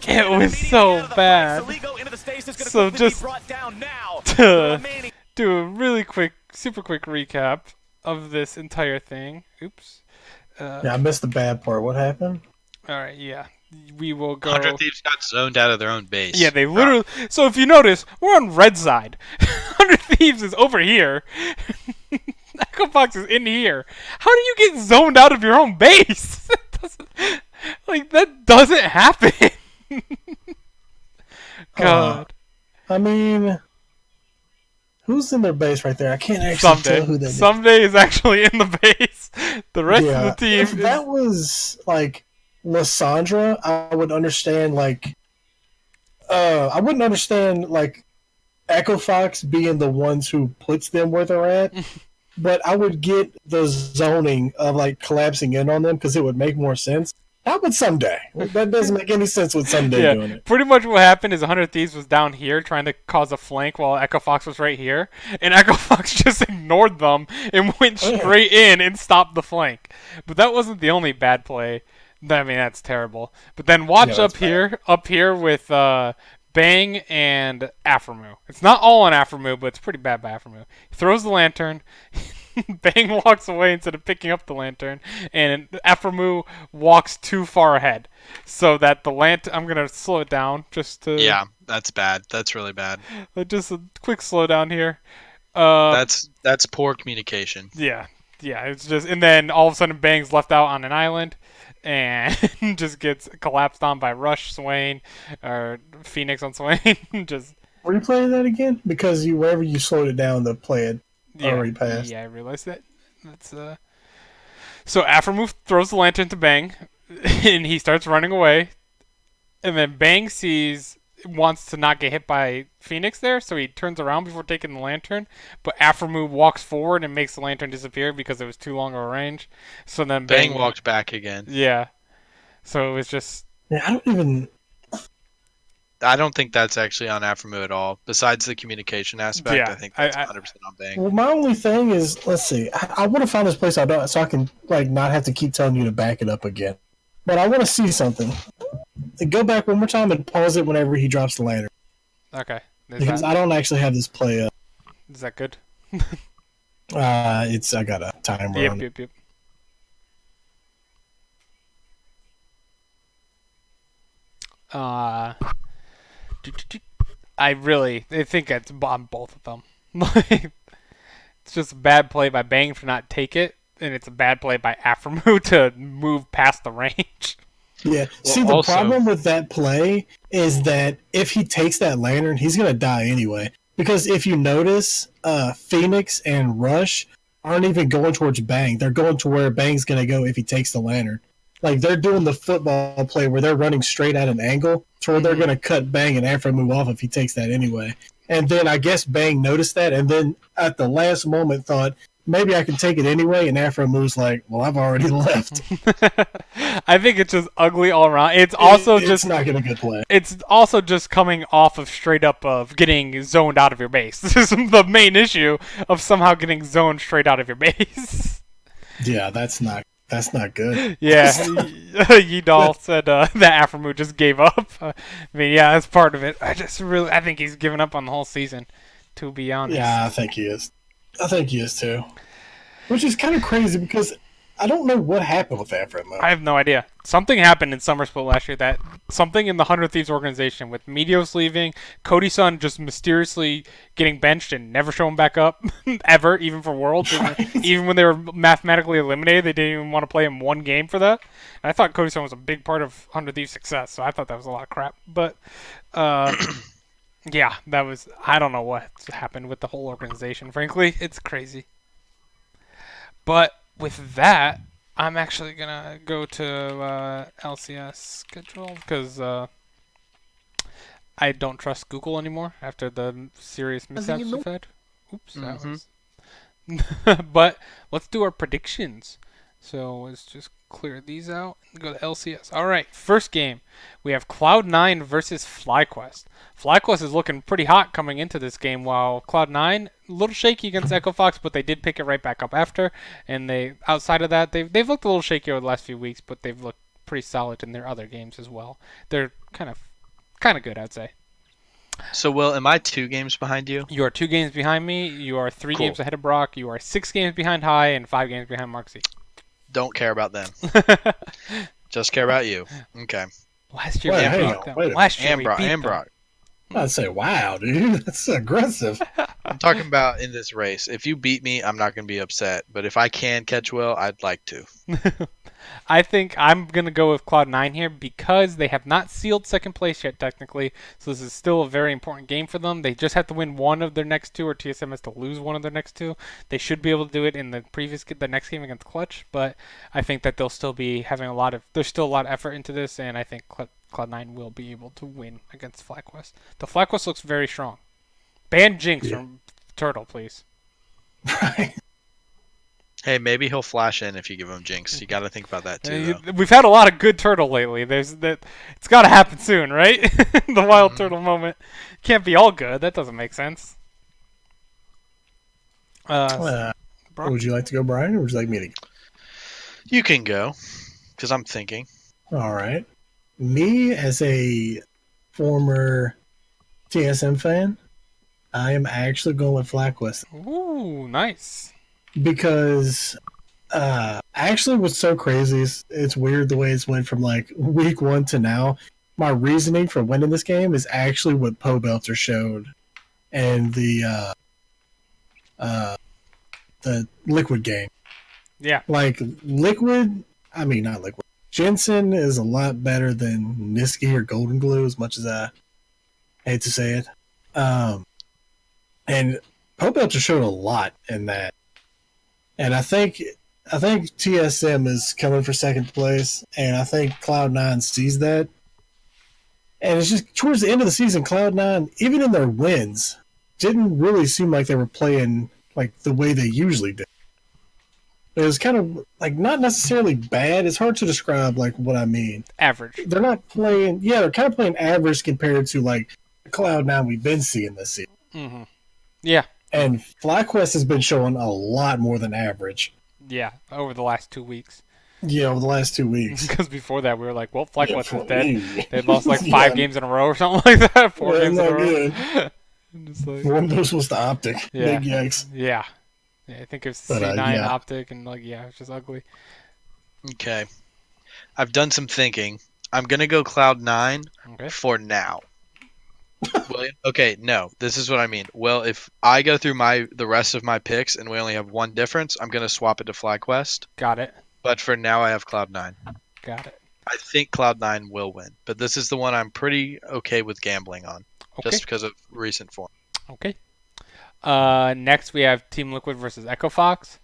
It was so bad. So just to do a really super quick recap of this entire thing. Oops. Yeah, I missed the bad part. What happened? All right, yeah. We will go. 100 Thieves got zoned out of their own base. Yeah, they literally. So if you notice, we're on red side. 100 Thieves is over here. Echo Fox is in here. How do you get zoned out of your own base? That doesn't happen. God. I mean, who's in their base right there? I can't actually tell who that is. Someday is actually in the base. The rest of the team If that was Lysandra, I would understand I wouldn't understand Echo Fox being the ones who puts them where they're at. But I would get the zoning of collapsing in on them because it would make more sense. How about Someday? That doesn't make any sense with Someday doing it. Pretty much what happened is 100 Thieves was down here trying to cause a flank while Echo Fox was right here. And Echo Fox just ignored them and went straight in and stopped the flank. But that wasn't the only bad play. I mean, that's terrible. But then watch up here with Bang and Aframu. It's not all on Aframu, but it's pretty bad by Aframu. He throws the lantern. Bang walks away instead of picking up the lantern, and Aframu walks too far ahead, so that the lantern. I'm gonna slow it down just to. Yeah, that's bad. That's really bad. Just a quick slowdown here. That's poor communication. Yeah. It's just, and then all of a sudden, Bang's left out on an island, and just gets collapsed on by Rush Swain or Phoenix on Swain. Just replay that again because wherever you slowed it down, the play had already passed. Yeah, I realized that. That's So Aframu throws the lantern to Bang, and he starts running away. And then Bang wants to not get hit by Phoenix there, so he turns around before taking the lantern. But Aframu walks forward and makes the lantern disappear because it was too long of a range. So then Bang walked back again. Yeah. So it was just. Yeah, I don't think that's actually on Aframu at all. Besides the communication aspect, I think that's 100% on Bang. Well, my only thing is, let's see. I want to find this place so I can not have to keep telling you to back it up again. But I want to see something. Go back one more time and pause it whenever he drops the lantern. Okay. Because I don't actually have this play up. Is that good? I got a timer on it. Yep. Uh, I think it's on both of them. Like, it's just a bad play by Bang to not take it, and it's a bad play by Aframu to move past the range. Yeah. Well, See, the also- problem with that play is that if he takes that lantern, he's gonna die anyway. Because if you notice, Phoenix and Rush aren't even going towards Bang. They're going to where Bang's gonna go if he takes the lantern. Like they're doing the football play where they're running straight at an angle to where they're gonna cut Bang and Afro move off if he takes that anyway. And then I guess Bang noticed that, and then at the last moment thought, maybe I can take it anyway, and Afro moves like, well, I've already left. I think it's just ugly all around. It's also It's not going to good play. It's also just coming off of straight up of getting zoned out of your base. This is the main issue of somehow getting zoned straight out of your base. Yeah, that's not good. Yeah, Yidal said that Aframu just gave up. I mean, yeah, that's part of it. I think he's given up on the whole season, to be honest. Yeah, I think he is. I think he is too. Which is kind of crazy because I don't know what happened with Afro. I have no idea. Something happened in Summer Split last year something in the 100 Thieves organization with Meteos leaving, Cody Sun just mysteriously getting benched and never showing back up ever, even for Worlds. Right. Even when they were mathematically eliminated, they didn't even want to play him one game for that. And I thought Cody Sun was a big part of 100 Thieves' success, so I thought that was a lot of crap. But, yeah, I don't know what happened with the whole organization. Frankly, it's crazy. But with that, I'm actually gonna go to LCS schedule because I don't trust Google anymore after the serious mishaps we've had. Oops, that was. But let's do our predictions. So let's just clear these out and go to LCS. All right, first game we have Cloud9 versus FlyQuest. FlyQuest is looking pretty hot coming into this game, while Cloud9 a little shaky against Echo Fox, but they did pick it right back up after. And outside of that, they've looked a little shaky over the last few weeks, but they've looked pretty solid in their other games as well. They're kind of good, I'd say. So, Will, am I 2 games behind you? You are 2 games behind me. You are 3 Cool. games ahead of Brock. You are 6 games behind High and 5 games behind Marksy. Don't care about them. Just care about you. Okay. Last year Wait, we hang beat on, them. wait a minute. Last year And we Brock. beat And them. Brock. I'd say, wow, dude, that's aggressive. I'm talking about in this race. If you beat me, I'm not going to be upset. But if I can catch Will, I'd like to. I think I'm going to go with Cloud9 here because they have not sealed second place yet, technically. So this is still a very important game for them. They just have to win one of their next 2, or TSM has to lose one of their next 2. They should be able to do it in the next game against Clutch, but I think that they'll still be having there's still a lot of effort into this, and I think Cloud9 will be able to win against FlyQuest. The FlyQuest looks very strong. Ban Jinx from Turtle, please. Right. Hey, maybe he'll flash in if you give him Jinx. You got to think about that too, though. We've had a lot of good Turtle lately. It's got to happen soon, right? The wild Turtle moment can't be all good. That doesn't make sense. Brock? Would you like to go, Brian, or would you like me to go? You can go, because I'm thinking. All right. Me, as a former TSM fan, I am actually going with FlyQuest Ooh, nice. because actually what's so crazy is it's weird the way it's went from like week 1 to now. My reasoning for winning this game is actually what Poe Belter showed and the Liquid game. Yeah. Like not Liquid. Jensen is a lot better than Niski or Golden Glue, as much as I hate to say it. And Poe Belcher showed a lot in that. And I think TSM is coming for second place, and I think Cloud9 sees that. And it's just towards the end of the season, Cloud9, even in their wins, didn't really seem like they were playing like the way they usually do. It was kind of like not necessarily bad. It's hard to describe like what I mean. Average. They're not playing. Yeah, they're kind of playing average compared to like the Cloud9 we've been seeing this season. Mm-hmm. Yeah. And FlyQuest has been showing a lot more than average. Yeah, over the last 2 weeks. Yeah, over the last 2 weeks. Because before that, we were like, well, FlyQuest is dead. Ew. They lost like 5 Yeah. games in a row or something like that. 4 Yeah, games in a not row. good. Just like, One of those was the Optic. Yeah. Big yikes. yeah. Yeah, I think it was But, C9 yeah. Optic, and like, yeah, it's just ugly. Okay. I've done some thinking. I'm gonna go Cloud9 Okay. for now. William? Okay, no. This is what I mean. Well, if I go through the rest of my picks and we only have one difference, I'm gonna swap it to FlyQuest. Got it. But for now, I have Cloud9. Got it. I think Cloud9 will win, but this is the one I'm pretty okay with gambling on, Okay. just because of recent form. Okay. Next we have Team Liquid versus Echo Fox.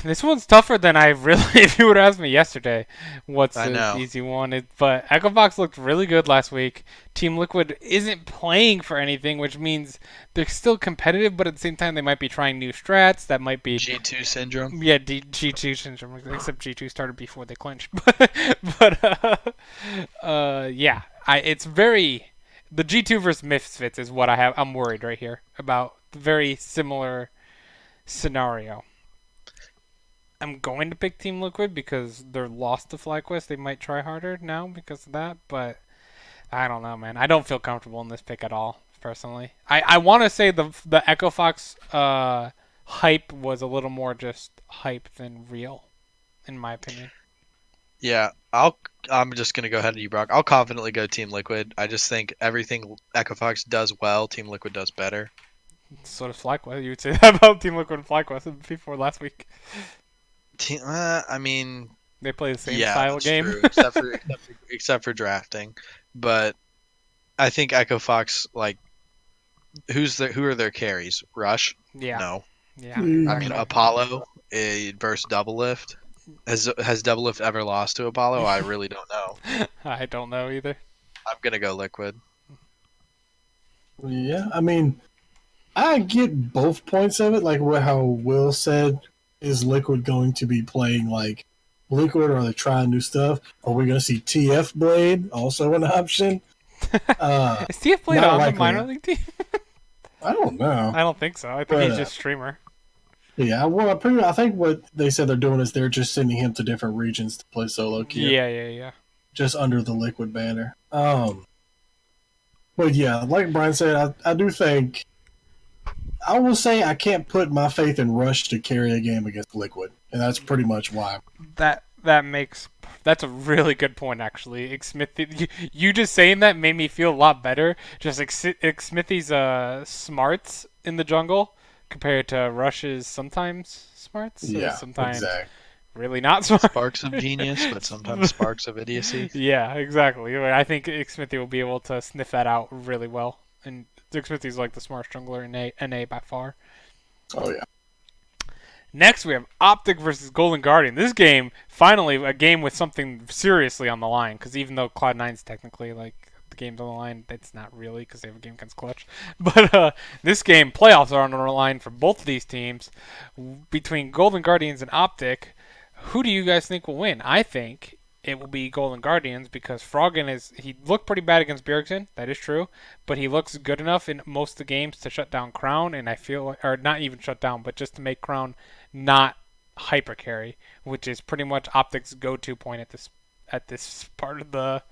This one's tougher than I really. If you would have asked me yesterday, what's I the know. easy one? But Echo Fox looked really good last week. Team Liquid isn't playing for anything, which means they're still competitive, but at the same time they might be trying new strats. That might be G2 syndrome. Yeah, G2 syndrome. Except G2 started before they clinched. but yeah, it's very the G2 versus Misfits is what I'm worried right here about. Very similar scenario. I'm going to pick Team Liquid because they're lost to FlyQuest. They might try harder now because of that, but I don't know, man. I don't feel comfortable in this pick at all, personally. I want to say the Echo Fox hype was a little more just hype than real, in my opinion. Yeah, I'm just gonna go ahead of you, Brock. I'll confidently go Team Liquid. I just think everything Echo Fox does well, Team Liquid does better. So does FlyQuest. You would say that about Team Liquid and FlyQuest before last week. I mean, They play the same yeah, style that's game. true, except for drafting. But I think Echo Fox, like, who are their carries? Rush? Yeah. No. Yeah. I mean, Apollo versus Double Lift. Has Double Lift ever lost to Apollo? I really don't know. I don't know either. I'm gonna go Liquid. Yeah, I mean, I get both points of it. Like how Will said, is Liquid going to be playing like Liquid, or are they trying new stuff? Are we going to see TF Blade also an option? Is TF Blade not on the likely. minor league team? I don't know. I don't think so. I think But, he's just streamer. Yeah, well, I think what they said they're doing is they're just sending him to different regions to play solo queue. Yeah. Just under the Liquid banner. But yeah, like Brian said, I do think I will say I can't put my faith in Rush to carry a game against Liquid, and that's pretty much why. That's a really good point, actually. Smithy, you just saying that made me feel a lot better. Just Smithy's smarts in the jungle compared to Rush's sometimes smarts. So Yeah, sometimes exactly. really not smart. Sparks of genius, but sometimes sparks of idiocy. Yeah, exactly. I think Smithy will be able to sniff that out really well. And Smithy's like the smartest jungler in NA by far. Oh yeah. Next, we have Optic versus Golden Guardian. This game, finally, a game with something seriously on the line. Because even though Cloud9's technically, like, the game's on the line, it's not really because they have a game against Clutch. But this game, playoffs are on the line for both of these teams. Between Golden Guardians and Optic, who do you guys think will win? I think it will be Golden Guardians because Froggen he looked pretty bad against Bjergsen, that is true, but he looks good enough in most of the games to shut down Crown, and I feel, or not even shut down, but just to make Crown not hyper carry, which is pretty much Optic's go-to point at this part of the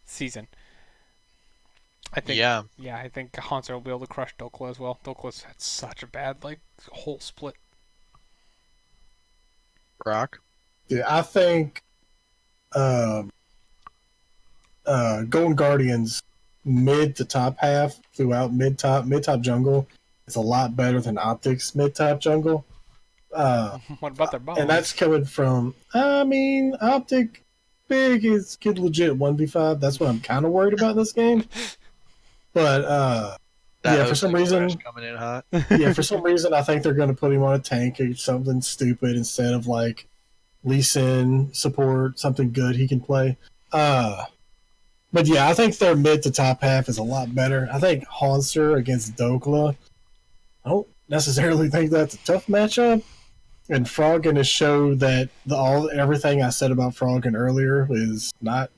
season. I think I think Hanser will be able to crush Dokla as well. Dokla's had such a bad whole split. Rock? Yeah, I think Golden Guardians mid to top half throughout mid top jungle is a lot better than Optic's mid top jungle. What about their bombs? And that's coming from Optic big could legit 1v5. That's what I'm kind of worried about this game. But for some reason coming in hot. for some reason I think they're going to put him on a tank or something stupid instead of like Lee Sin support, something good he can play. But yeah, I think their mid to top half is a lot better. I think Hanser against Dokla, I don't necessarily think that's a tough matchup. And Froggen has showed that everything I said about Froggen earlier is not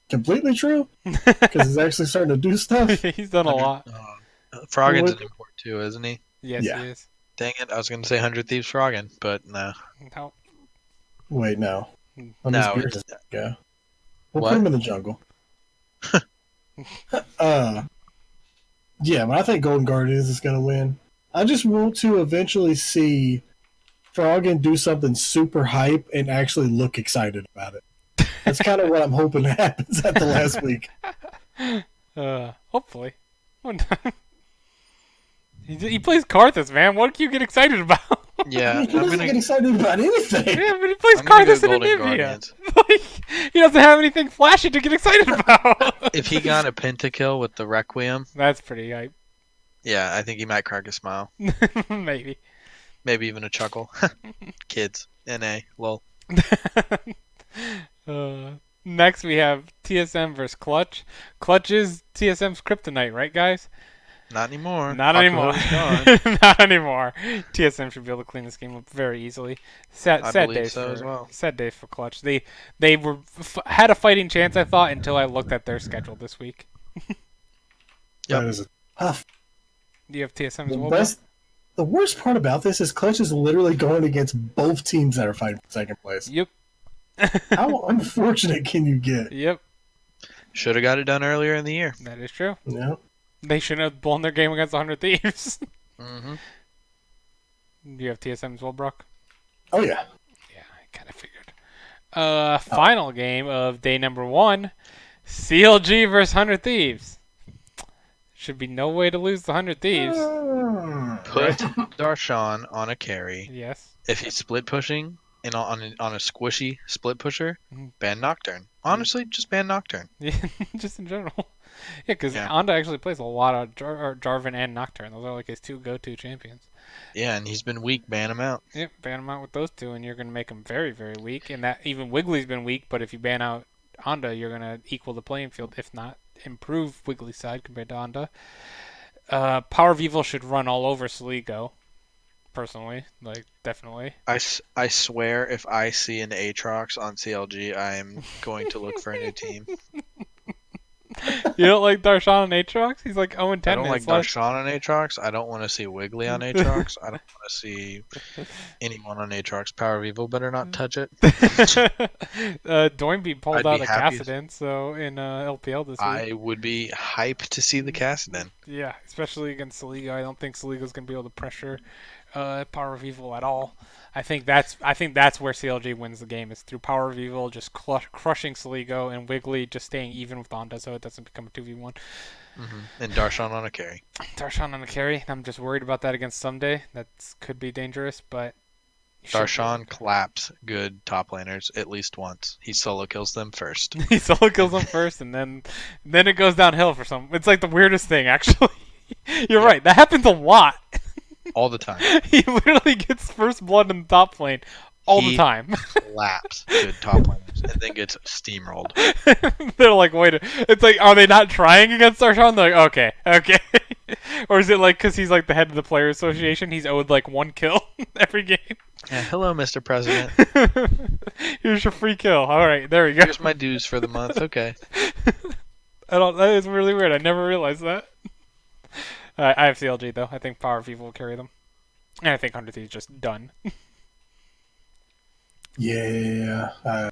completely true because he's actually starting to do stuff. He's done a lot. Froggen's an import too, isn't he? Yes, Yeah. he is. Dang it, I was going to say 100 Thieves Froggen, but no. No. Wait, no. No, Yeah. We'll What? put him in the jungle. Yeah, but I think Golden Guardians is going to win. I just want to eventually see Froggen do something super hype and actually look excited about it. That's kind of what I'm hoping happens at the last week. Hopefully. One time. He plays Karthus, man. What can you get excited about? Yeah, I mean, he I'm doesn't gonna get excited about anything. Yeah, but he plays I'm gonna go Karthus in Golden Anivia. Guardians. Like, he doesn't have anything flashy to get excited about. If he got a pentakill with the Requiem, That's pretty hype. yeah, I think he might crack a smile. Maybe. Maybe even a chuckle. Kids. NA. Lol. Next we have TSM versus Clutch. Clutch is TSM's kryptonite, right, guys? Not anymore. Not anymore. Hakuho's gone. Not anymore. TSM should be able to clean this game up very easily. Sad believe days so for as well. sad days for Clutch. They had a fighting chance, I thought, until I looked at their schedule this week. Yep. That is tough. Do you have TSM as The well? best, the worst part about this is Clutch is literally going against both teams that are fighting for second place. Yep. How unfortunate can you get? Yep. Should have got it done earlier in the year. That is true. Yeah. They shouldn't have blown their game against 100 Thieves. Mm-hmm. Do you have TSM as well, Brock? Oh yeah. Yeah, I kind of figured. Final game of day number 1. CLG versus 100 Thieves. Should be no way to lose the 100 Thieves. Put Darshan on a carry. Yes. If he's split pushing and on a squishy split pusher, Mhm. ban Nocturne. Honestly, just ban Nocturne. Yeah, just in general. Yeah, because Yeah. Anda actually plays a lot of Jarvan and Nocturne. Those are like his 2 go-to champions. Yeah, and he's been weak. Ban him out. Yep, ban him out with those 2, and you're going to make him very, very weak. And that even Wiggly's been weak, but if you ban out Anda, you're going to equal the playing field, if not improve Wiggly's side compared to Anda. Power of Evil should run all over Saligo, personally. Like, definitely. I swear, if I see an Aatrox on CLG, I am going to look for a new team. You don't like Darshan and Aatrox? He's like 0 and 10. I don't like in his last- Darshan on Aatrox. I don't want to see Wiggly on Aatrox. I don't want to see anyone on Aatrox. Power of Evil better not touch it. Doinby pulled I'd out be a happy. Kassadin, so in LPL this week. I would be hyped to see the Kassadin. Yeah, especially against Saligo. I don't think Saligo's gonna be able to pressure Power of Evil at all. I think that's where CLG wins the game, is through Power of Evil just crushing Saligo and Wiggly just staying even with Anda so it doesn't become a 2v1. And Darshan on a carry. Darshan on the carry. I'm just worried about that against Someday. That could be dangerous, but you should be Darshan claps good top laners at least once. He solo kills them first. he solo kills them first, and then it goes downhill for some. It's like the weirdest thing, actually. You're right. That happens a lot. All the time. He literally gets first blood in the top lane all the He- time. Claps good top laners and then gets steamrolled. They're like, wait. It's like, are they not trying against Darshan? They're like, okay. Or is it like because he's like the head of the player association, he's owed like 1 kill every game? Yeah, hello, Mr. President. Here's your free kill. All right, there we go. Here's my dues for the month. Okay. That is really weird. I never realized that. I have CLG though. I think Power of Evil will carry them, and I think 100 Thieves just done. Yeah, I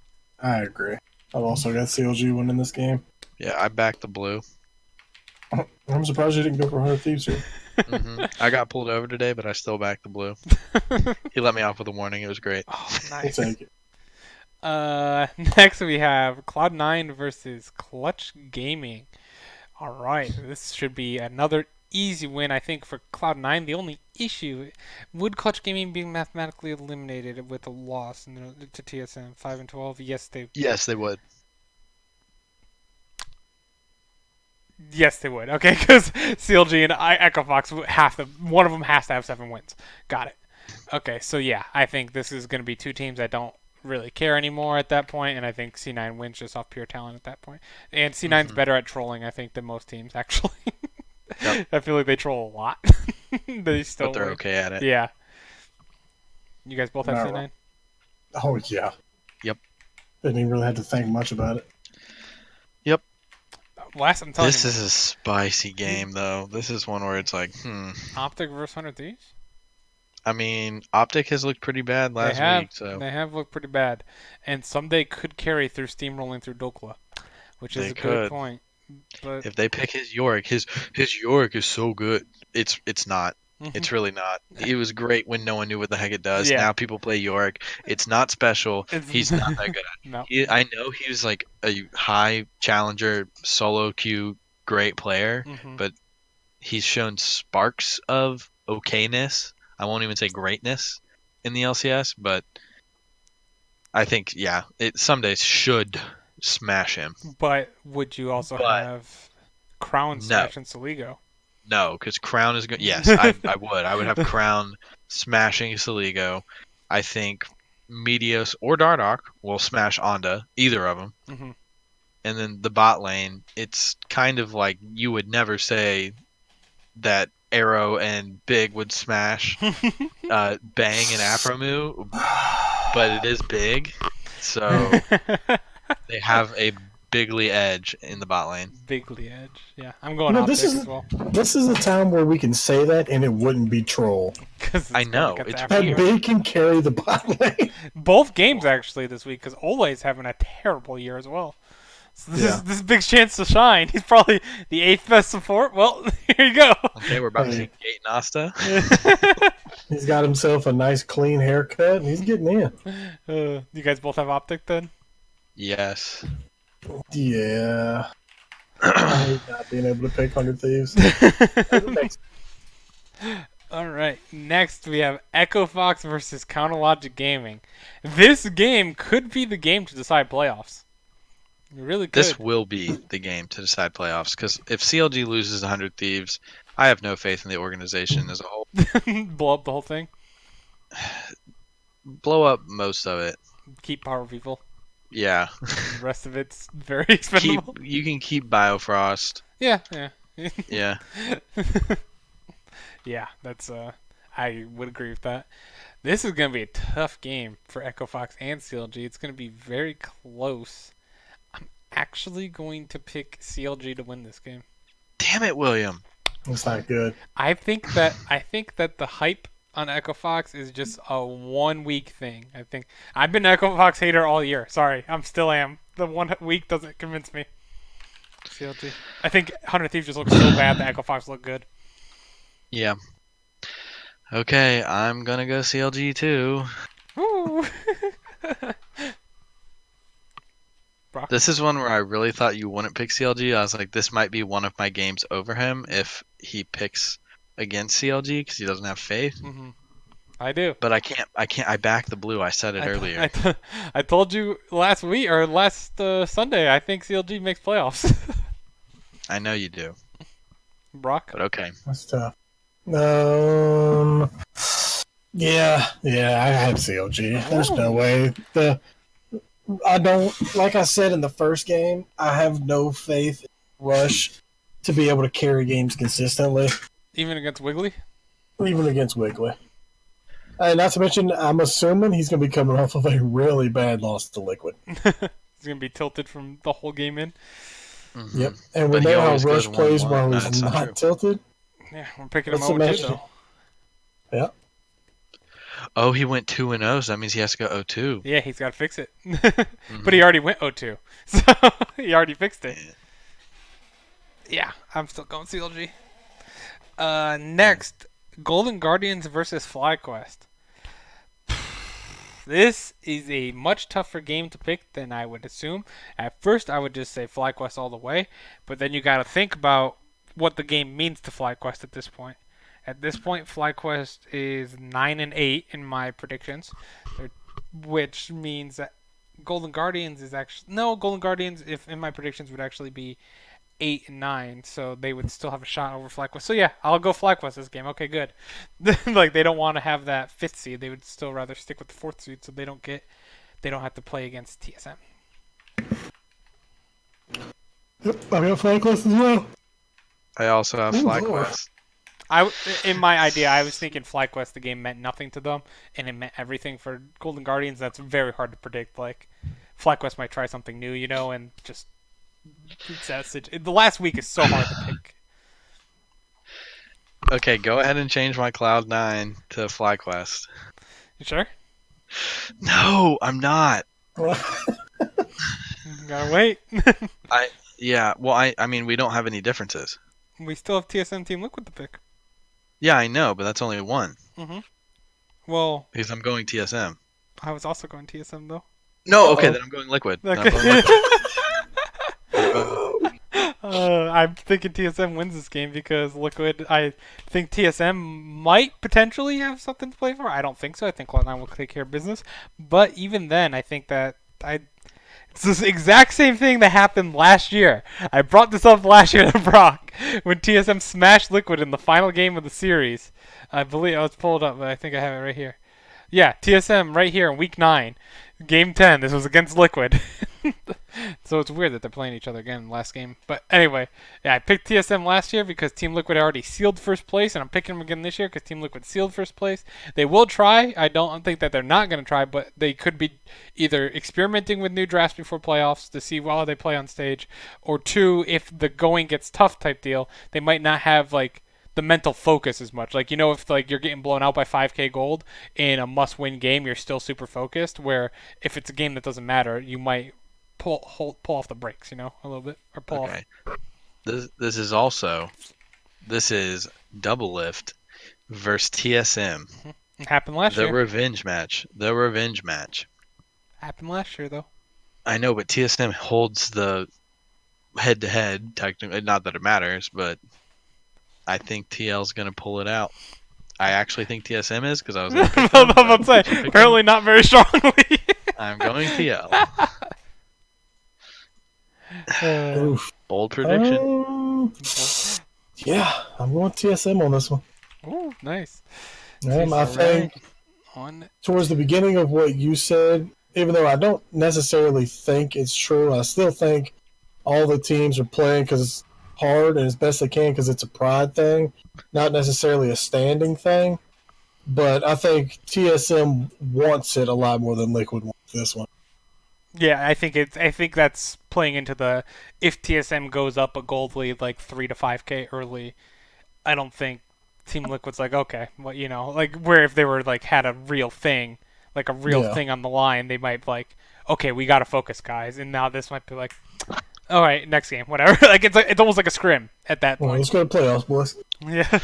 agree. I've also got CLG winning this game. Yeah, I backed the blue. I'm surprised you didn't go for 100 Thieves here. I got pulled over today, but I still backed the blue. He let me off with a warning. It was great. Oh, We'll nice. take it. Next we have Cloud9 versus Clutch Gaming. All right, this should be another easy win, I think, for Cloud9. The only issue, would Clutch Gaming be mathematically eliminated with a loss to TSM 5-12? Yes, Yes, they would. Yes, they would. Okay, because CLG and Echo Fox one of them has to have 7 wins. Got it. Okay, so yeah, I think this is going to be 2 teams that don't really care anymore at that point, and I think C9 wins just off pure talent at that point. And C9's better at trolling, I think, than most teams actually. Yep. I feel like they troll a lot. They still But they're win. okay at it. Yeah. You guys both have No. C9? Oh, yeah. Yep. Didn't even really have to think much about it. I'm telling This you, is a spicy game, though. This is one where it's like, Optic versus 100 Thieves? I mean, Optic has looked pretty bad last week, so They have looked pretty bad. And someday could carry through steamrolling through Dokla, which is They a good could. point. But if they pick his Yorick, his Yorick is so good. It's not. It's really not. It was great when no one knew what the heck it does. Yeah. Now people play York. It's not special. It's He's not that good. no. I know he was like a high challenger, solo queue, great player, Mhm. but he's shown sparks of okayness. I won't even say greatness in the LCS, but I think it someday should smash him. But would you also But have Crown no, smashing Saligo? no, because Crown is good. Yes, I would. I would have Crown smashing Saligo. I think Meteos or Dardoch will smash Onda, either of them. hmm And then the bot lane, it's kind of like you would never say that Arrow and Big would smash Bang and Aphromoo, but it is Big, so they have a bigly edge in the bot lane. Bigly edge. Yeah, I'm going optic as well. This is a time where we can say that and it wouldn't be troll. I know, it's That weird. Big can carry the bot lane. Both games actually this week because Ole's having a terrible year as well. So this is Big chance to shine. He's probably the 8th best support. Well, here you go. Okay, we're about to see Gate Nasta. He's got himself a nice clean haircut and he's getting in. You guys both have optic then? Yes. Yeah. I hate not being able to pick 100 Thieves. All right. Next, we have Echo Fox versus Counterlogic Gaming. This game could be the game to decide playoffs. It really could. This will be the game to decide playoffs, because if CLG loses 100 Thieves, I have no faith in the organization as a whole. Blow up the whole thing. Blow up most of it. Keep power people. Yeah. The rest of it's very expendable. You can keep Biofrost. Yeah. Yeah. Yeah, that's I would agree with that. This is gonna be a tough game for Echo Fox and CLG. It's gonna be very close. I'm actually going to pick CLG to win this game. Damn it, William. It's not good. I think that the hype on Echo Fox is just a 1 week thing. I think I've been an Echo Fox hater all year. Sorry, I'm still am. The 1 week doesn't convince me. CLG. I think 100 Thieves just looks so bad that Echo Fox look good. Yeah. Okay, I'm gonna go CLG too. Woo! Brock? This is one where I really thought you wouldn't pick CLG. I was like, this might be one of my games over him if he picks against CLG because he doesn't have faith. Mm-hmm. I do. But I can't. I back the blue. I said it earlier. I told you last week or last Sunday. I think CLG makes playoffs. I know you do. Brock. But okay. That's tough. Yeah, I had CLG. There's no way. I don't, like I said in the first game, I have no faith in Rush to be able to carry games consistently, Even against Wiggly. even against Wiggly. And not to mention, I'm assuming he's going to be coming off of a really bad loss to Liquid. He's gonna be tilted from the whole game in. Mm-hmm. Yep, and we But he know how always Rush goes plays 1-1. while No, he's that's not not true. tilted. Yeah, we're picking him Let's over too imagine. though. Yeah. Oh, he went 2-0, so that means he has to go 0-2. Yeah, he's got to fix it. Mm-hmm. But he already went 0-2, so he already fixed it. Yeah, I'm still going CLG. Next, Golden Guardians versus FlyQuest. This is a much tougher game to pick than I would assume. At first, I would just say FlyQuest all the way, but then you got to think about what the game means to FlyQuest at this point. At this point, FlyQuest is 9-8 in my predictions, which means that Golden Guardians is actually Golden Guardians, if in my predictions, would actually be 8-9, so they would still have a shot over FlyQuest. So yeah, I'll go FlyQuest this game. Okay, good. Like they don't want to have that 5th seed; they would still rather stick with the 4th seed, so they don't have to play against TSM. Yep, I got FlyQuest as well. I also have Ooh, FlyQuest. In my idea, I was thinking FlyQuest, the game meant nothing to them, and it meant everything for Golden Guardians. That's very hard to predict. Like, FlyQuest might try something new, and just the last week is so hard to pick. Okay, go ahead and change my Cloud9 to FlyQuest. You sure? No, I'm not. Gotta wait. Yeah, well, I mean, we don't have any differences. We still have TSM Team Liquid to pick. Yeah, I know, but that's only one Mm-hmm. Well, because I'm going TSM. I was also going TSM though. No, okay, Uh-oh. then I'm going Liquid. Then I'm Okay. going Liquid. I'm going Liquid. I'm thinking TSM wins this game because Liquid. I think TSM might potentially have something to play for. I don't think so. I think Cloud9 will take care of business. But even then, I think that it's this exact same thing that happened last year. I brought this up last year to Brock when TSM smashed Liquid in the final game of the series. I believe I was pulled up, but I think I have it right here. Yeah, TSM right here in week 9, game 10. This was against Liquid. So it's weird that they're playing each other again last game. But anyway, yeah, I picked TSM last year because Team Liquid already sealed first place, and I'm picking them again this year because Team Liquid sealed first place. They will try. I don't think that they're not going to try, but they could be either experimenting with new drafts before playoffs to see how they play on stage, or two, if the going gets tough type deal, they might not have like the mental focus as much. Like, if like you're getting blown out by 5k gold in a must-win game, you're still super focused. Where if it's a game that doesn't matter, you might pull off the brakes, a little bit, or pull off. Okay. This is Double Lift versus TSM. It happened last The year. revenge match. The revenge match. Happened last year though. I know, but TSM holds the head-to-head. Technically, not that it matters, but I think TL's gonna pull it out. I actually think TSM is because I was. I'm about to say, apparently not very strongly. I'm going TL. Oof. Bold prediction. Yeah, I'm going TSM on this one. Ooh, nice. I think On towards the beginning of what you said, even though I don't necessarily think it's true, I still think all the teams are playing because it's hard and as best they can because it's a pride thing, not necessarily a standing thing. But I think TSM wants it a lot more than Liquid wants this one. Yeah, I think that's playing into the if TSM goes up a gold lead like 3 to 5k early, I don't think Team Liquid's like, okay, well, like where if they were like had a real thing, like a real Yeah. thing on the line, they might like, okay, we got to focus, guys. And now this might be like, all right, next game, whatever. Like it's almost like a scrim at that Well, point. let's go to playoffs, boys. Yeah.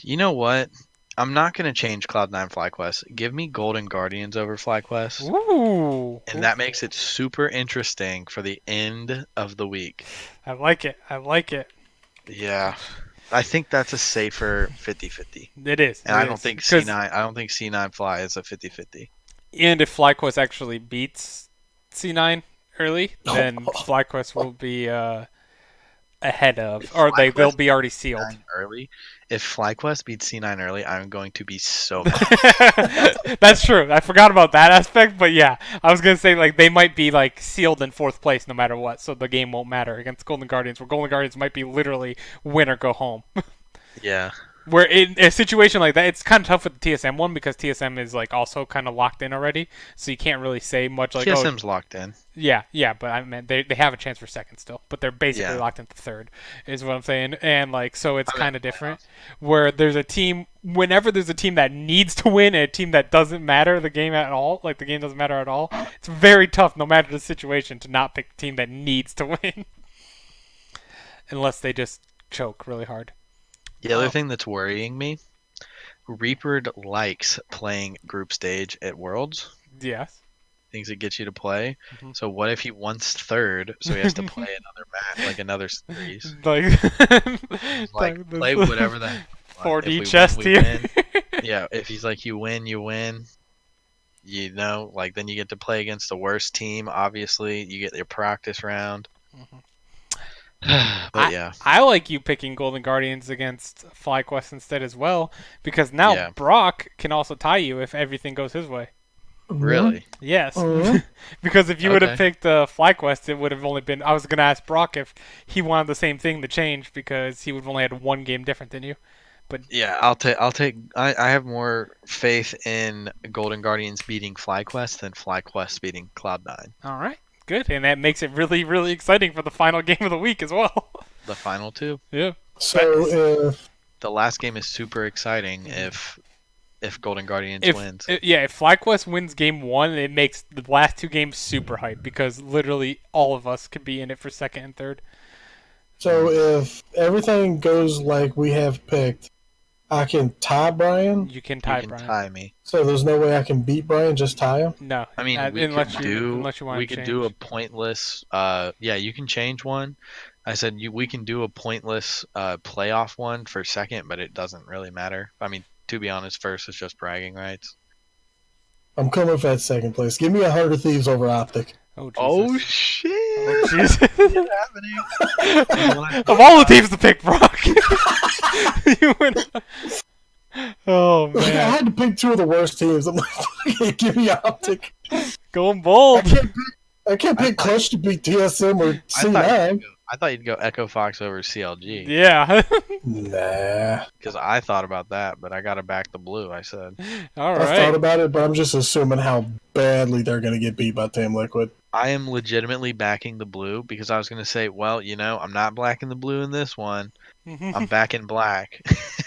You know what? I'm not gonna change Cloud9 FlyQuest. Give me Golden Guardians over FlyQuest, Ooh. and that makes it super interesting for the end of the week. I like it. I like it. Yeah, I think that's a safer 50-50. It is. And It I don't is. think 'Cause- C9. I don't think C9 Fly is a 50-50. And if FlyQuest actually beats C9 early, then FlyQuest will be ahead of, If or they'll FlyQuest be already sealed. C9 early. If FlyQuest beats C9 early, I'm going to be so mad. That's true. I forgot about that aspect, but yeah, I was gonna say like they might be like sealed in 4th place no matter what, so the game won't matter against Golden Guardians. Where Golden Guardians might be literally win or go home. Yeah. Where in a situation like that, it's kind of tough with the TSM one because TSM is like also kind of locked in already, so you can't really say much. Like, TSM's locked in. yeah, but I meant they have a chance for second still, but they're basically Yeah. locked into third, is what I'm saying. And like, so it's I'm kind in of different. Where there's a team, whenever there's a team that needs to win and a team that doesn't matter the game at all, like the game doesn't matter at all, it's very tough, no matter the situation, to not pick the team that needs to win, unless they just choke really hard. The other thing that's worrying me, Reaper likes playing group stage at Worlds. Yes. Things that get you to play. Mhm. So what if he wants third, so he has to play another match, like another series? Like, Play whatever the heck you want. 4D If we chest win, we here. win. Yeah, if he's like you win, you win. Like then you get to play against the worst team. Obviously, you get your practice round. But yeah, I like you picking Golden Guardians against FlyQuest instead as well, because now Yeah. Brock can also tie you if everything goes his way. really. Yes. Mhm. Because if you would have Okay. picked FlyQuest, it would have only been. I was going to ask Brock if he wanted the same thing to change because he would have only had one game different than you. Yeah, I'll take. I have more faith in Golden Guardians beating FlyQuest than FlyQuest beating Cloud9. All right. Good. And that makes it really, really exciting for the final game of the week as well. The final two. Yeah. So if The last game is super exciting if Golden Guardians wins. If FlyQuest wins game 1, it makes the last 2 games super hype because literally all of us could be in it for second and third. So if everything goes like we have picked, I can tie Brian. You can You tie can Brian. tie me. So there's no way I can beat Brian. Just tie him. No, I mean, unless you want we to could change. do a pointless. Yeah, you can change one. I said we can do a pointless playoff one for second, but it doesn't really matter. I mean, to be honest, first is just bragging rights. I'm coming for that second place. Give me 100 Thieves over Optic. Oh Jesus! Oh shit! Oh Jesus! What's happening? Of all the teams to pick, Brock, you went. Oh I man, had to pick two of the worst teams. I'm like, give me Optic. going bold. I can't pick Clutch to beat TSM or C9. I thought you'd go Echo Fox over CLG Yeah. Nah. because I thought about that, but I gotta back the blue. I said All I thought right. about it, but I'm just assuming how badly they're going to get beat by Team Liquid. I am legitimately backing the blue because I was gonna say, well, I'm not blacking the blue in this one. I'm backing black.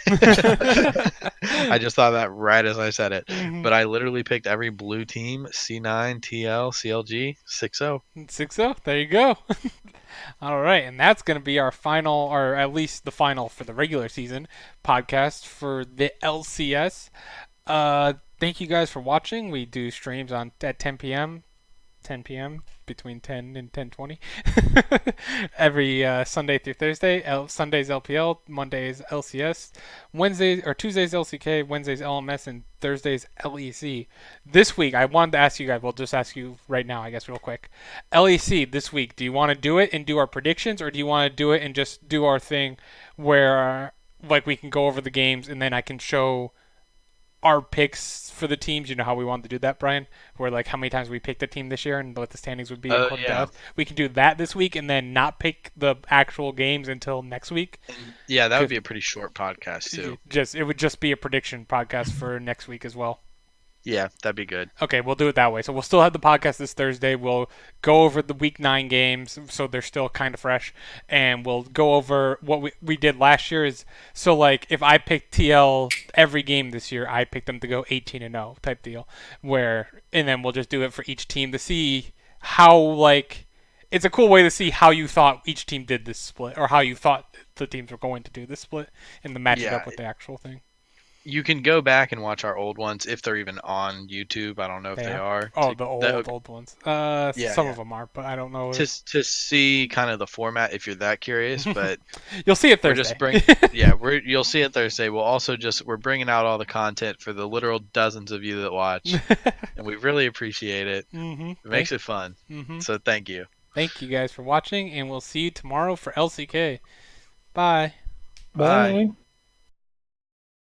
I just thought that right as I said it. But I literally picked every blue team: C9, TL, CLG, 6-0. 6-0. There you go. All right, and that's going to be our final, or at least the final for the regular season podcast for the LCS. Thank you guys for watching. We do streams at 10 p.m. Between 10 and 10:20 every Sunday through Thursday. Sundays LPL, Mondays LCS, Tuesdays LCK, Wednesdays LMS, and Thursdays LEC. This week, I wanted to ask you guys. We'll just ask you right now, I guess, real quick. LEC this week. Do you want to do it and do our predictions, or do you want to do it and just do our thing where like we can go over the games and then I can show our picks for the teams? You know how we wanted to do that, Brian? Where like how many times we picked a team this year and what the standings would be according to us. We can do that this week and then not pick the actual games until next week. Yeah, that would be a pretty short podcast too. It would just be a prediction podcast for next week as well. Yeah, that'd be good. Okay, we'll do it that way. So we'll still have the podcast this Thursday. We'll go over the Week 9 games, so they're still kind of fresh. And we'll go over what we did last year. So, like, if I picked TL every game this year, I picked them to go 18-0 type deal. And then we'll just do it for each team to see how, like, it's a cool way to see how you thought each team did this split, or how you thought the teams were going to do this split, and to match it up with the actual thing. You can go back and watch our old ones if they're even on YouTube. I don't know if they are. Oh, the old ones. Some of them are, but I don't know. To see kind of the format if you're that curious, but you'll see it Thursday. You'll see it Thursday. We're bringing out all the content for the literal dozens of you that watch, and we really appreciate it. It makes it fun. So thank you. Thank you guys for watching, and we'll see you tomorrow for LCK. Bye. Bye.